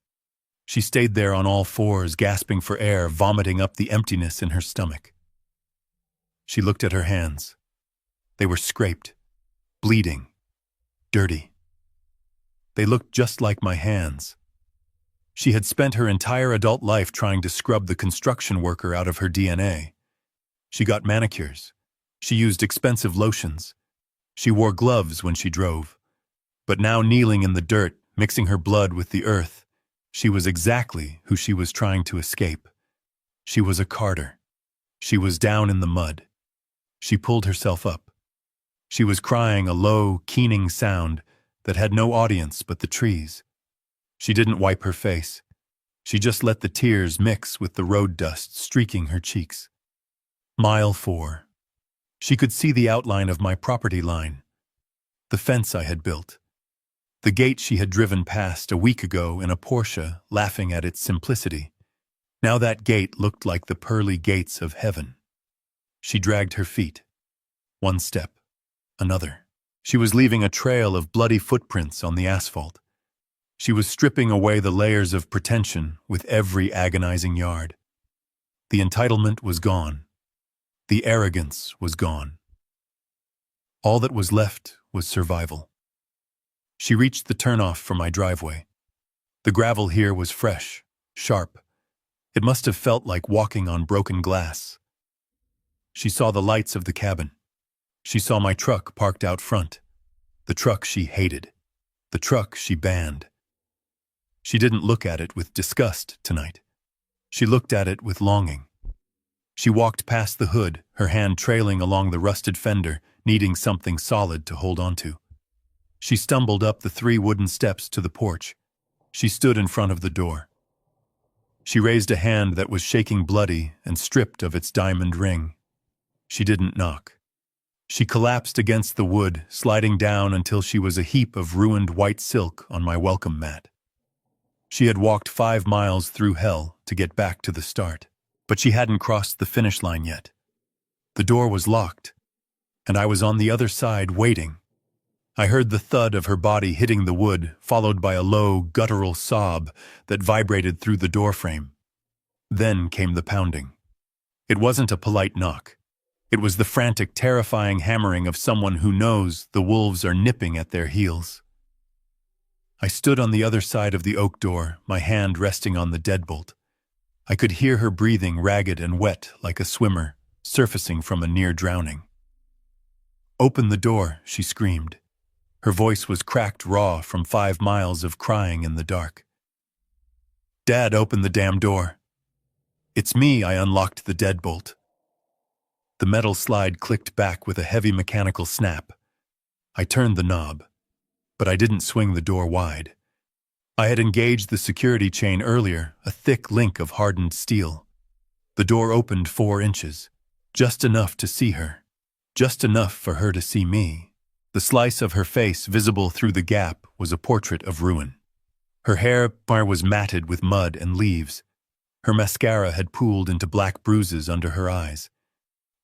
Speaker 1: She stayed there on all fours, gasping for air, vomiting up the emptiness in her stomach. She looked at her hands. They were scraped, bleeding, dirty. They looked just like my hands. She had spent her entire adult life trying to scrub the construction worker out of her DNA. She got manicures. She used expensive lotions. She wore gloves when she drove. But now, kneeling in the dirt, mixing her blood with the earth, she was exactly who she was trying to escape. She was a Carter. She was down in the mud. She pulled herself up. She was crying a low, keening sound that had no audience but the trees. She didn't wipe her face. She just let the tears mix with the road dust streaking her cheeks. Mile 4. She could see the outline of my property line, the fence I had built, the gate she had driven past a week ago in a Porsche, laughing at its simplicity. Now that gate looked like the pearly gates of heaven. She dragged her feet. One step, another. She was leaving a trail of bloody footprints on the asphalt. She was stripping away the layers of pretension with every agonizing yard. The entitlement was gone. The arrogance was gone. All that was left was survival. She reached the turnoff for my driveway. The gravel here was fresh, sharp. It must have felt like walking on broken glass. She saw the lights of the cabin. She saw my truck parked out front. The truck she hated. The truck she banned. She didn't look at it with disgust tonight. She looked at it with longing. She walked past the hood, her hand trailing along the rusted fender, needing something solid to hold onto. She stumbled up the 3 wooden steps to the porch. She stood in front of the door. She raised a hand that was shaking bloody and stripped of its diamond ring. She didn't knock. She collapsed against the wood, sliding down until she was a heap of ruined white silk on my welcome mat. She had walked 5 miles through hell to get back to the start, but she hadn't crossed the finish line yet. The door was locked, and I was on the other side waiting. I heard the thud of her body hitting the wood, followed by a low, guttural sob that vibrated through the doorframe. Then came the pounding. It wasn't a polite knock. It was the frantic, terrifying hammering of someone who knows the wolves are nipping at their heels. I stood on the other side of the oak door, my hand resting on the deadbolt. I could hear her breathing ragged and wet like a swimmer, surfacing from a near drowning. "Open the door," she screamed. Her voice was cracked raw from 5 miles of crying in the dark. "Dad, open the damn door." "It's me," I unlocked the deadbolt. The metal slide clicked back with a heavy mechanical snap. I turned the knob, but I didn't swing the door wide. I had engaged the security chain earlier, a thick link of hardened steel. The door opened 4 inches, just enough to see her, just enough for her to see me. The slice of her face visible through the gap was a portrait of ruin. Her hair was matted with mud and leaves. Her mascara had pooled into black bruises under her eyes.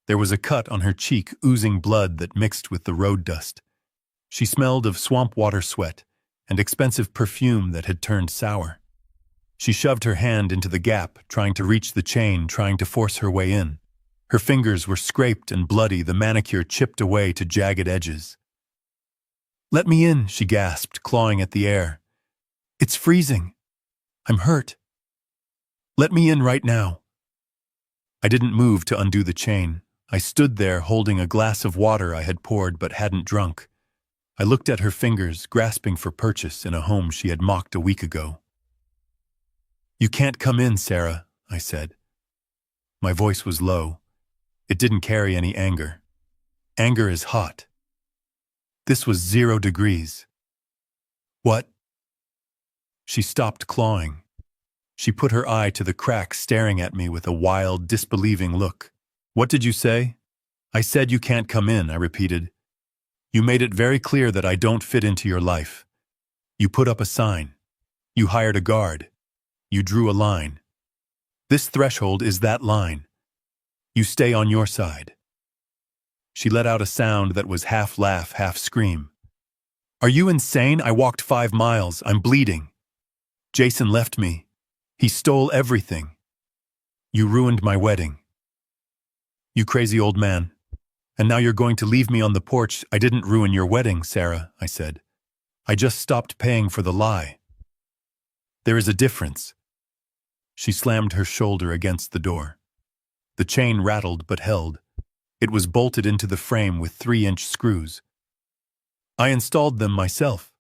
Speaker 1: There was a cut on her cheek oozing blood that mixed with the road dust. She smelled of swamp water sweat and expensive perfume that had turned sour. She shoved her hand into the gap, trying to reach the chain, trying to force her way in. Her fingers were scraped and bloody, the manicure chipped away to jagged edges. "Let me in," she gasped, clawing at the air. "It's freezing. I'm hurt. Let me in right now." I didn't move to undo the chain. I stood there holding a glass of water I had poured but hadn't drunk. I looked at her fingers, grasping for purchase in a home she had mocked a week ago. "You can't come in, Sarah," I said. My voice was low. It didn't carry any anger. Anger is hot. This was 0 degrees. "What?" She stopped clawing. She put her eye to the crack, staring at me with a wild, disbelieving look. "What did you say?" "I said you can't come in," I repeated. "You made it very clear that I don't fit into your life. You put up a sign. You hired a guard. You drew a line. This threshold is that line. You stay on your side." She let out a sound that was half laugh, half scream. "Are you insane? I walked 5 miles. I'm bleeding. Jason left me. He stole everything. You ruined my wedding. You crazy old man. And now you're going to leave me on the porch." "I didn't ruin your wedding, Sarah," I said. "I just stopped paying for the lie. There is a difference." She slammed her shoulder against the door. The chain rattled but held. It was bolted into the frame with 3-inch screws. "I installed them myself."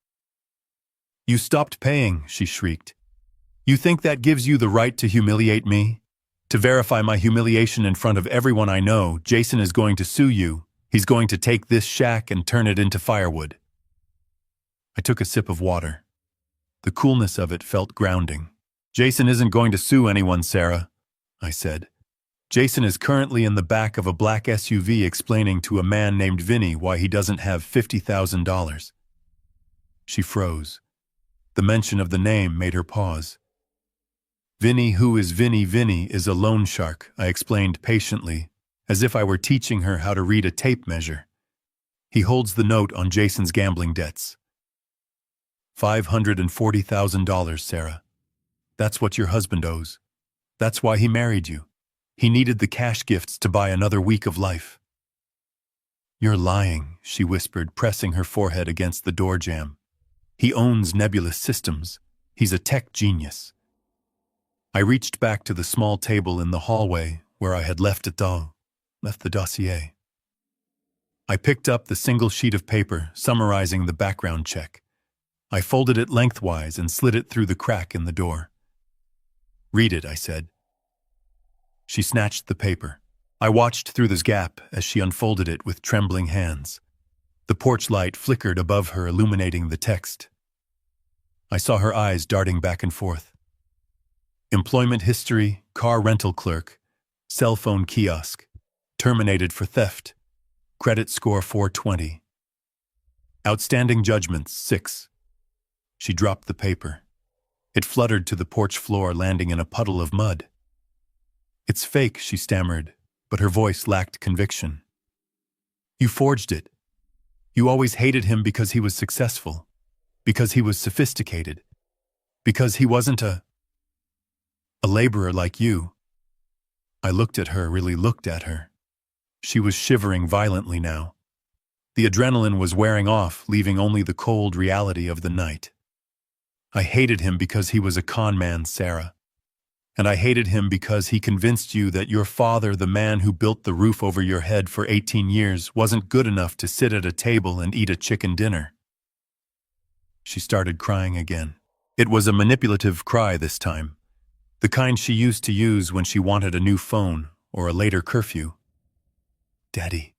Speaker 1: "You stopped paying," she shrieked. "You think that gives you the right to humiliate me? To verify my humiliation in front of everyone I know, Jason is going to sue you. He's going to take this shack and turn it into firewood." I took a sip of water. The coolness of it felt grounding. "Jason isn't going to sue anyone, Sarah," I said. "Jason is currently in the back of a black SUV explaining to a man named Vinny why he doesn't have $50,000. She froze. The mention of the name made her pause. "Vinny, who is Vinny? Vinny is a loan shark," I explained patiently, as if I were teaching her how to read a tape measure. He holds the note on Jason's gambling debts. $540,000, Sarah. That's what your husband owes. That's why he married you. He needed the cash gifts to buy another week of life. You're lying, she whispered, pressing her forehead against the door jamb. He owns Nebulous Systems. He's a tech genius. I reached back to the small table in the hallway where I had left the dossier. I picked up the single sheet of paper summarizing the background check. I folded it lengthwise and slid it through the crack in the door. Read it, I said. She snatched the paper. I watched through this gap as she unfolded it with trembling hands. The porch light flickered above her, illuminating the text. I saw her eyes darting back and forth. Employment history, car rental clerk, cell phone kiosk, terminated for theft, credit score 420. Outstanding judgments, 6. She dropped the paper. It fluttered to the porch floor, landing in a puddle of mud. It's fake, she stammered, but her voice lacked conviction. You forged it. You always hated him because he was successful, because he was sophisticated, because he wasn't a laborer like you. I looked at her, really looked at her. She was shivering violently now. The adrenaline was wearing off, leaving only the cold reality of the night. I hated him because he was a con man, Sarah. And I hated him because he convinced you that your father, the man who built the roof over your head for 18 years, wasn't good enough to sit at a table and eat a chicken dinner. She started crying again. It was a manipulative cry this time, the kind she used to use when she wanted a new phone or a later curfew. Daddy,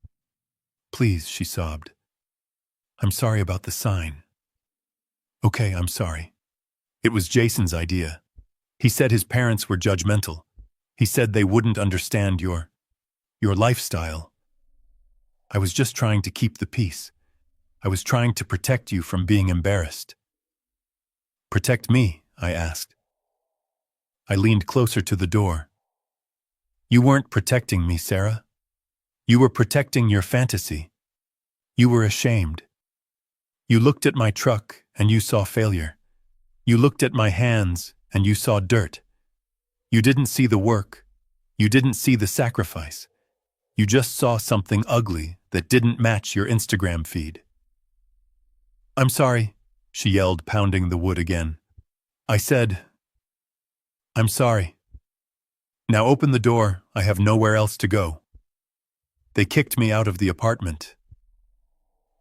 Speaker 1: please, she sobbed. I'm sorry about the sign. Okay, I'm sorry. It was Jason's idea. He said his parents were judgmental. He said they wouldn't understand your lifestyle. I was just trying to keep the peace. I was trying to protect you from being embarrassed. Protect me? I asked. I leaned closer to the door. You weren't protecting me, Sarah. You were protecting your fantasy. You were ashamed. You looked at my truck and you saw failure. You looked at my hands and you saw dirt. You didn't see the work. You didn't see the sacrifice. You just saw something ugly that didn't match your Instagram feed. I'm sorry, she yelled, pounding the wood again. I said, I'm sorry. Now open the door, I have nowhere else to go. They kicked me out of the apartment.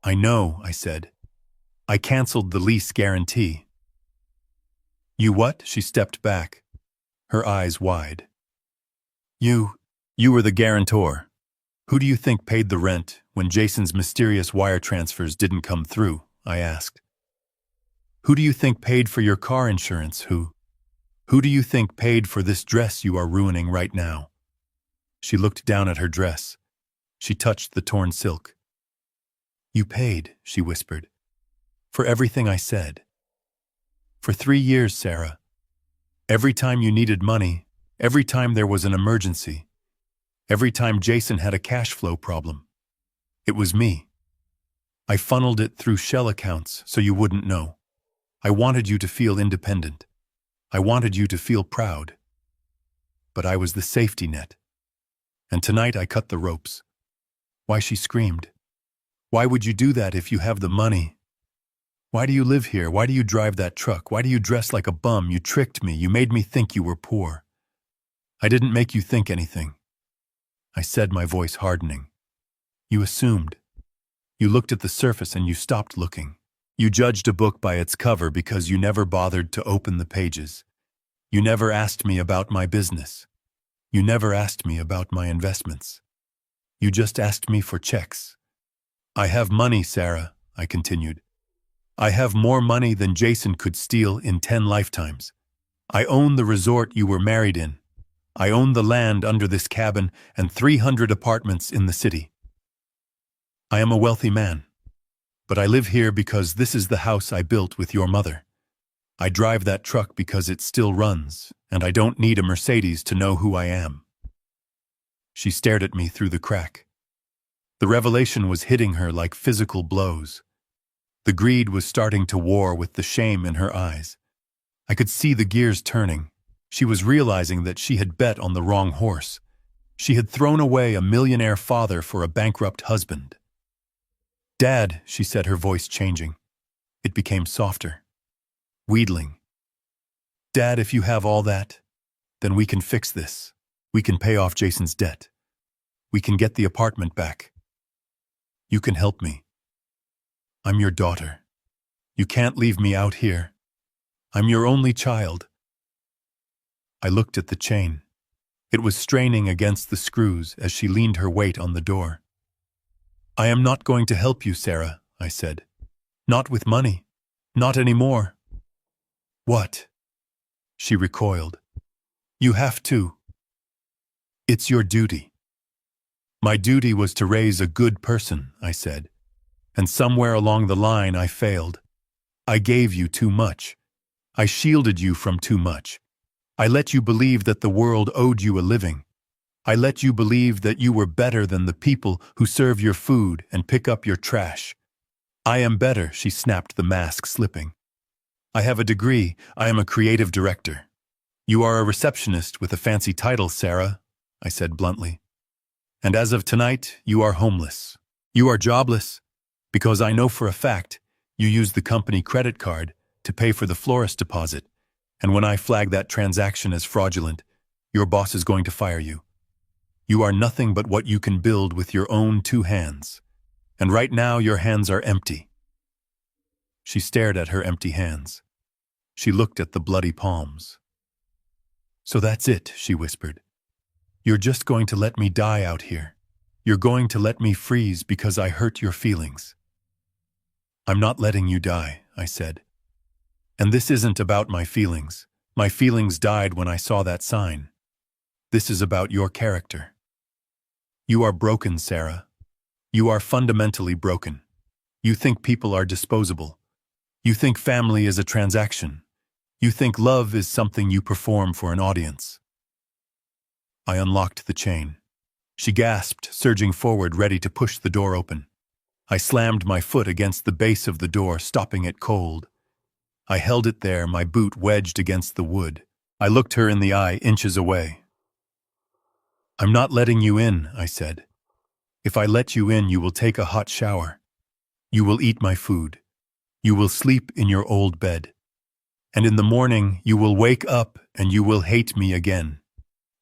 Speaker 1: I know, I said. I canceled the lease guarantee. You what? She stepped back, her eyes wide. You were the guarantor. Who do you think paid the rent when Jason's mysterious wire transfers didn't come through? I asked. Who do you think paid for your car insurance? Who do you think paid for this dress you are ruining right now? She looked down at her dress. She touched the torn silk. You paid, she whispered, for everything I said. For 3 years, Sarah. Every time you needed money, every time there was an emergency, every time Jason had a cash flow problem. It was me. I funneled it through shell accounts so you wouldn't know. I wanted you to feel independent. I wanted you to feel proud. But I was the safety net. And tonight I cut the ropes. Why, she screamed. Why would you do that if you have the money? Why do you live here? Why do you drive that truck? Why do you dress like a bum? You tricked me. You made me think you were poor. I didn't make you think anything. I said, my voice hardening. You assumed. You looked at the surface and you stopped looking. You judged a book by its cover because you never bothered to open the pages. You never asked me about my business. You never asked me about my investments. You just asked me for checks. I have money, Sarah, I continued. I have more money than Jason could steal in 10 lifetimes. I own the resort you were married in. I own the land under this cabin and 300 apartments in the city. I am a wealthy man, but I live here because this is the house I built with your mother. I drive that truck because it still runs, and I don't need a Mercedes to know who I am. She stared at me through the crack. The revelation was hitting her like physical blows. The greed was starting to war with the shame in her eyes. I could see the gears turning. She was realizing that she had bet on the wrong horse. She had thrown away a millionaire father for a bankrupt husband. "Dad," she said, her voice changing. It became softer, wheedling. "Dad, if you have all that, then we can fix this. We can pay off Jason's debt. We can get the apartment back. You can help me. I'm your daughter. You can't leave me out here. I'm your only child." I looked at the chain. It was straining against the screws as she leaned her weight on the door. "I am not going to help you, Sarah," I said. "Not with money. Not anymore." "What?" She recoiled. "You have to. It's your duty." "My duty was to raise a good person," I said. "And somewhere along the line I failed. I gave you too much. I shielded you from too much. I let you believe that the world owed you a living. I let you believe that you were better than the people who serve your food and pick up your trash. I am better," she snapped, the mask slipping. "I have a degree. I am a creative director." "You are a receptionist with a fancy title, Sarah," I said bluntly. "And as of tonight, you are homeless. You are jobless, because I know for a fact you used the company credit card to pay for the florist deposit, and when I flag that transaction as fraudulent, your boss is going to fire you. You are nothing but what you can build with your own 2 hands, and right now your hands are empty." She stared at her empty hands. She looked at the bloody palms. "So that's it," she whispered. "You're just going to let me die out here. You're going to let me freeze because I hurt your feelings." "I'm not letting you die," I said. "And this isn't about my feelings. My feelings died when I saw that sign. This is about your character. You are broken, Sarah. You are fundamentally broken. You think people are disposable. You think family is a transaction. You think love is something you perform for an audience." I unlocked the chain. She gasped, surging forward, ready to push the door open. I slammed my foot against the base of the door, stopping it cold. I held it there, my boot wedged against the wood. I looked her in the eye, inches away. "I'm not letting you in," I said. "If I let you in, you will take a hot shower. You will eat my food. You will sleep in your old bed. And in the morning, you will wake up and you will hate me again.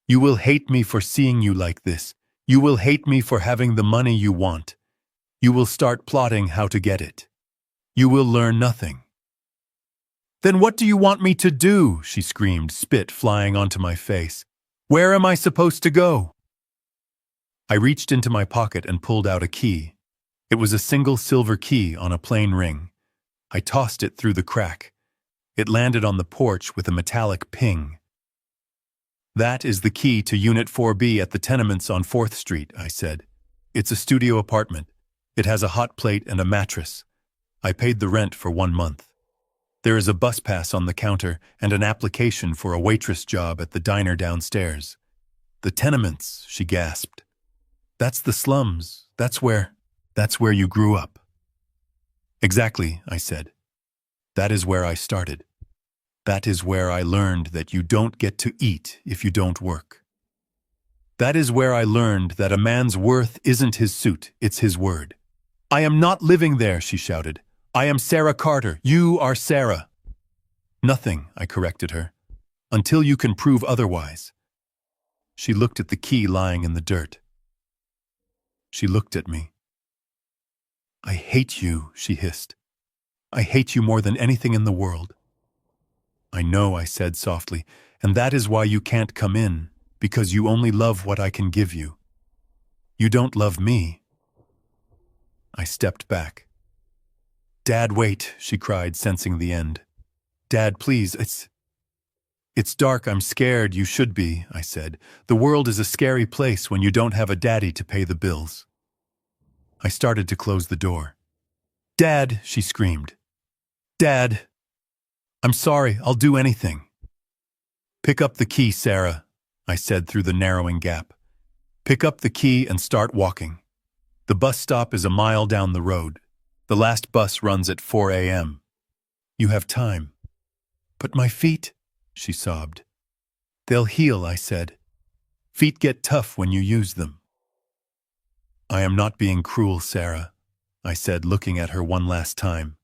Speaker 1: You will hate me for seeing you like this. You will hate me for having the money you want. You will start plotting how to get it. You will learn nothing." "Then what do you want me to do?" she screamed, spit flying onto my face. "Where am I supposed to go?" I reached into my pocket and pulled out a key. It was a single silver key on a plain ring. I tossed it through the crack. It landed on the porch with a metallic ping. "That is the key to Unit 4B at the tenements on 4th Street, I said. "It's a studio apartment. It has a hot plate and a mattress. I paid the rent for 1 month. There is a bus pass on the counter and an application for a waitress job at the diner downstairs." "The tenements," she gasped. "That's the slums. That's where you grew up." "Exactly," I said. "That is where I started. That is where I learned that you don't get to eat if you don't work. That is where I learned that a man's worth isn't his suit, it's his word." "I am not living there," she shouted. "I am Sarah Carter. You are Sarah." "Nothing," I corrected her, "until you can prove otherwise." She looked at the key lying in the dirt. She looked at me. "I hate you," she hissed. "I hate you more than anything in the world." "I know," I said softly, "and that is why you can't come in, because you only love what I can give you. You don't love me." I stepped back. "Dad, wait," she cried, sensing the end. "Dad, please, it's dark, I'm scared, you should be," I said. "The world is a scary place when you don't have a daddy to pay the bills." I started to close the door. "Dad," she screamed. "Dad, I'm sorry, I'll do anything." "Pick up the key, Sarah," I said through the narrowing gap. "Pick up the key and start walking. The bus stop is a mile down the road. The last bus runs at 4 a.m. You have time. But my feet, she sobbed. They'll heal, I said. Feet get tough when you use them. I am not being cruel, Sarah, I said, looking at her one last time.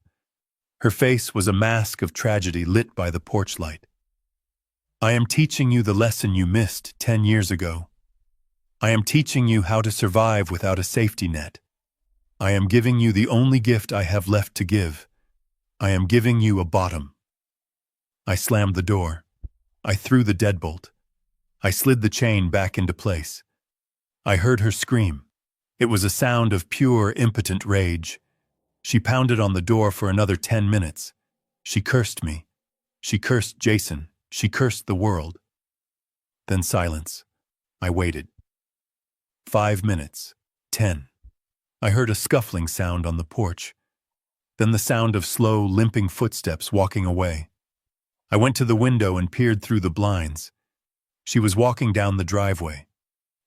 Speaker 1: Her face was a mask of tragedy lit by the porch light. I am teaching you the lesson you missed 10 years ago. I am teaching you how to survive without a safety net. I am giving you the only gift I have left to give. I am giving you a bottom. I slammed the door. I threw the deadbolt. I slid the chain back into place. I heard her scream. It was a sound of pure, impotent rage. She pounded on the door for another 10 minutes. She cursed me. She cursed Jason. She cursed the world. Then silence. I waited. 5 minutes. 10. I heard a scuffling sound on the porch. Then the sound of slow, limping footsteps walking away. I went to the window and peered through the blinds. She was walking down the driveway.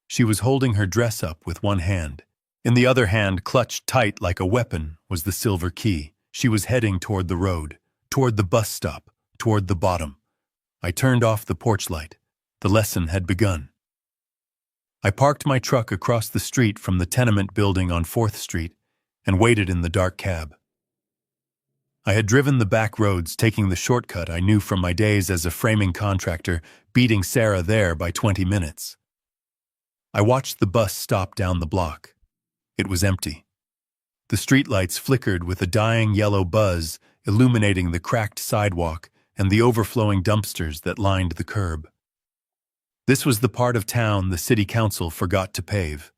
Speaker 1: She was holding her dress up with one hand. In the other hand, clutched tight like a weapon, was the silver key. She was heading toward the road, toward the bus stop, toward the bottom. I turned off the porch light. The lesson had begun. I parked my truck across the street from the tenement building on 4th Street and waited in the dark cab. I had driven the back roads, taking the shortcut I knew from my days as a framing contractor, beating Sarah there by 20 minutes. I watched the bus stop down the block. It was empty. The streetlights flickered with a dying yellow buzz, illuminating the cracked sidewalk and the overflowing dumpsters that lined the curb. This was the part of town the city council forgot to pave.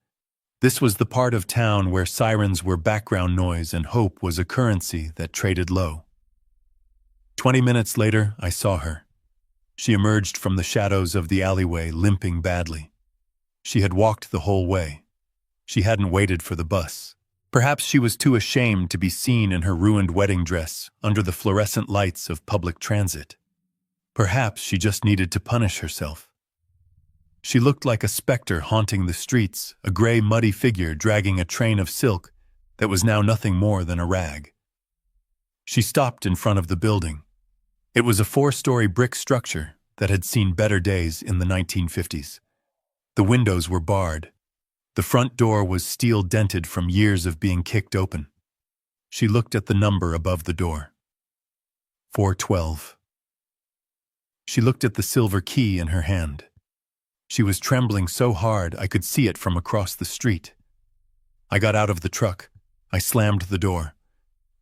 Speaker 1: This was the part of town where sirens were background noise and hope was a currency that traded low. 20 minutes later, I saw her. She emerged from the shadows of the alleyway, limping badly. She had walked the whole way. She hadn't waited for the bus. Perhaps she was too ashamed to be seen in her ruined wedding dress under the fluorescent lights of public transit. Perhaps she just needed to punish herself. She looked like a specter haunting the streets, a gray, muddy figure dragging a train of silk that was now nothing more than a rag. She stopped in front of the building. It was a 4-story brick structure that had seen better days in the 1950s. The windows were barred. The front door was steel-dented from years of being kicked open. She looked at the number above the door. 412. She looked at the silver key in her hand. She was trembling so hard I could see it from across the street. I got out of the truck. I slammed the door.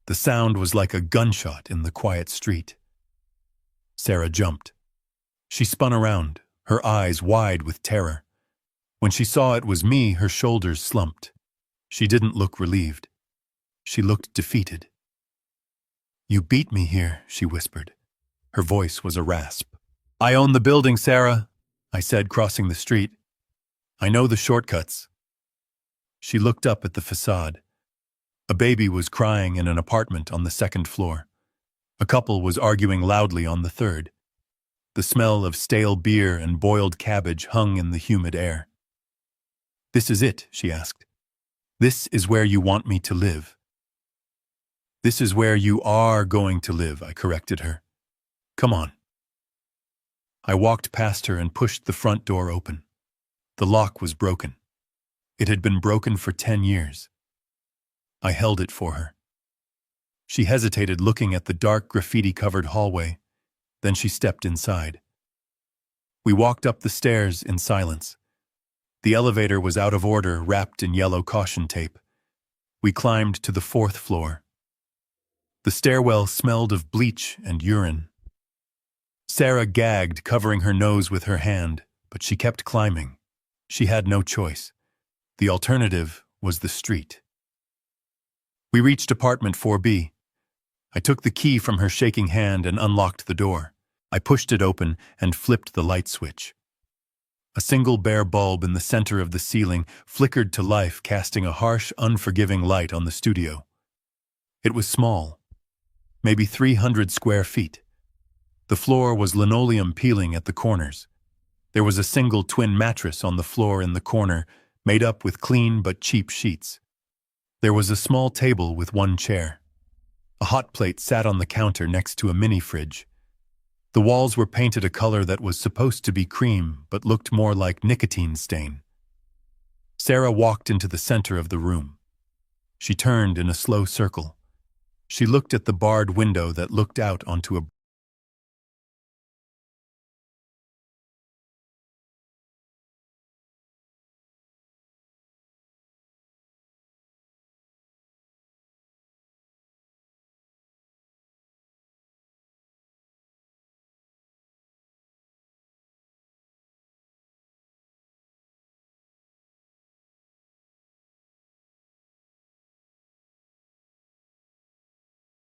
Speaker 1: The sound was like a gunshot in the quiet street. Sarah jumped. She spun around, her eyes wide with terror. When she saw it was me, her shoulders slumped. She didn't look relieved. She looked defeated. "You beat me here," she whispered. Her voice was a rasp. "I own the building, Sarah," I said, crossing the street. "I know the shortcuts." She looked up at the facade. A baby was crying in an apartment on the 2nd floor. A couple was arguing loudly on the 3rd. The smell of stale beer and boiled cabbage hung in the humid air. "This is it?" she asked. "This is where you want me to live?" "This is where you are going to live," I corrected her. "Come on." I walked past her and pushed the front door open. The lock was broken. It had been broken for 10 years. I held it for her. She hesitated, looking at the dark graffiti-covered hallway. Then she stepped inside. We walked up the stairs in silence. The elevator was out of order, wrapped in yellow caution tape. We climbed to the 4th floor. The stairwell smelled of bleach and urine. Sarah gagged, covering her nose with her hand, but she kept climbing. She had no choice. The alternative was the street. We reached apartment 4B. I took the key from her shaking hand and unlocked the door. I pushed it open and flipped the light switch. A single bare bulb in the center of the ceiling flickered to life, casting a harsh, unforgiving light on the studio. It was small, maybe 300 square feet. The floor was linoleum peeling at the corners. There was a single twin mattress on the floor in the corner, made up with clean but cheap sheets. There was a small table with one chair. A hot plate sat on the counter next to a mini fridge. The walls were painted a color that was supposed to be cream but looked more like nicotine stain. Sarah walked into the center of the room. She turned in a slow circle. She looked at the barred window that looked out onto a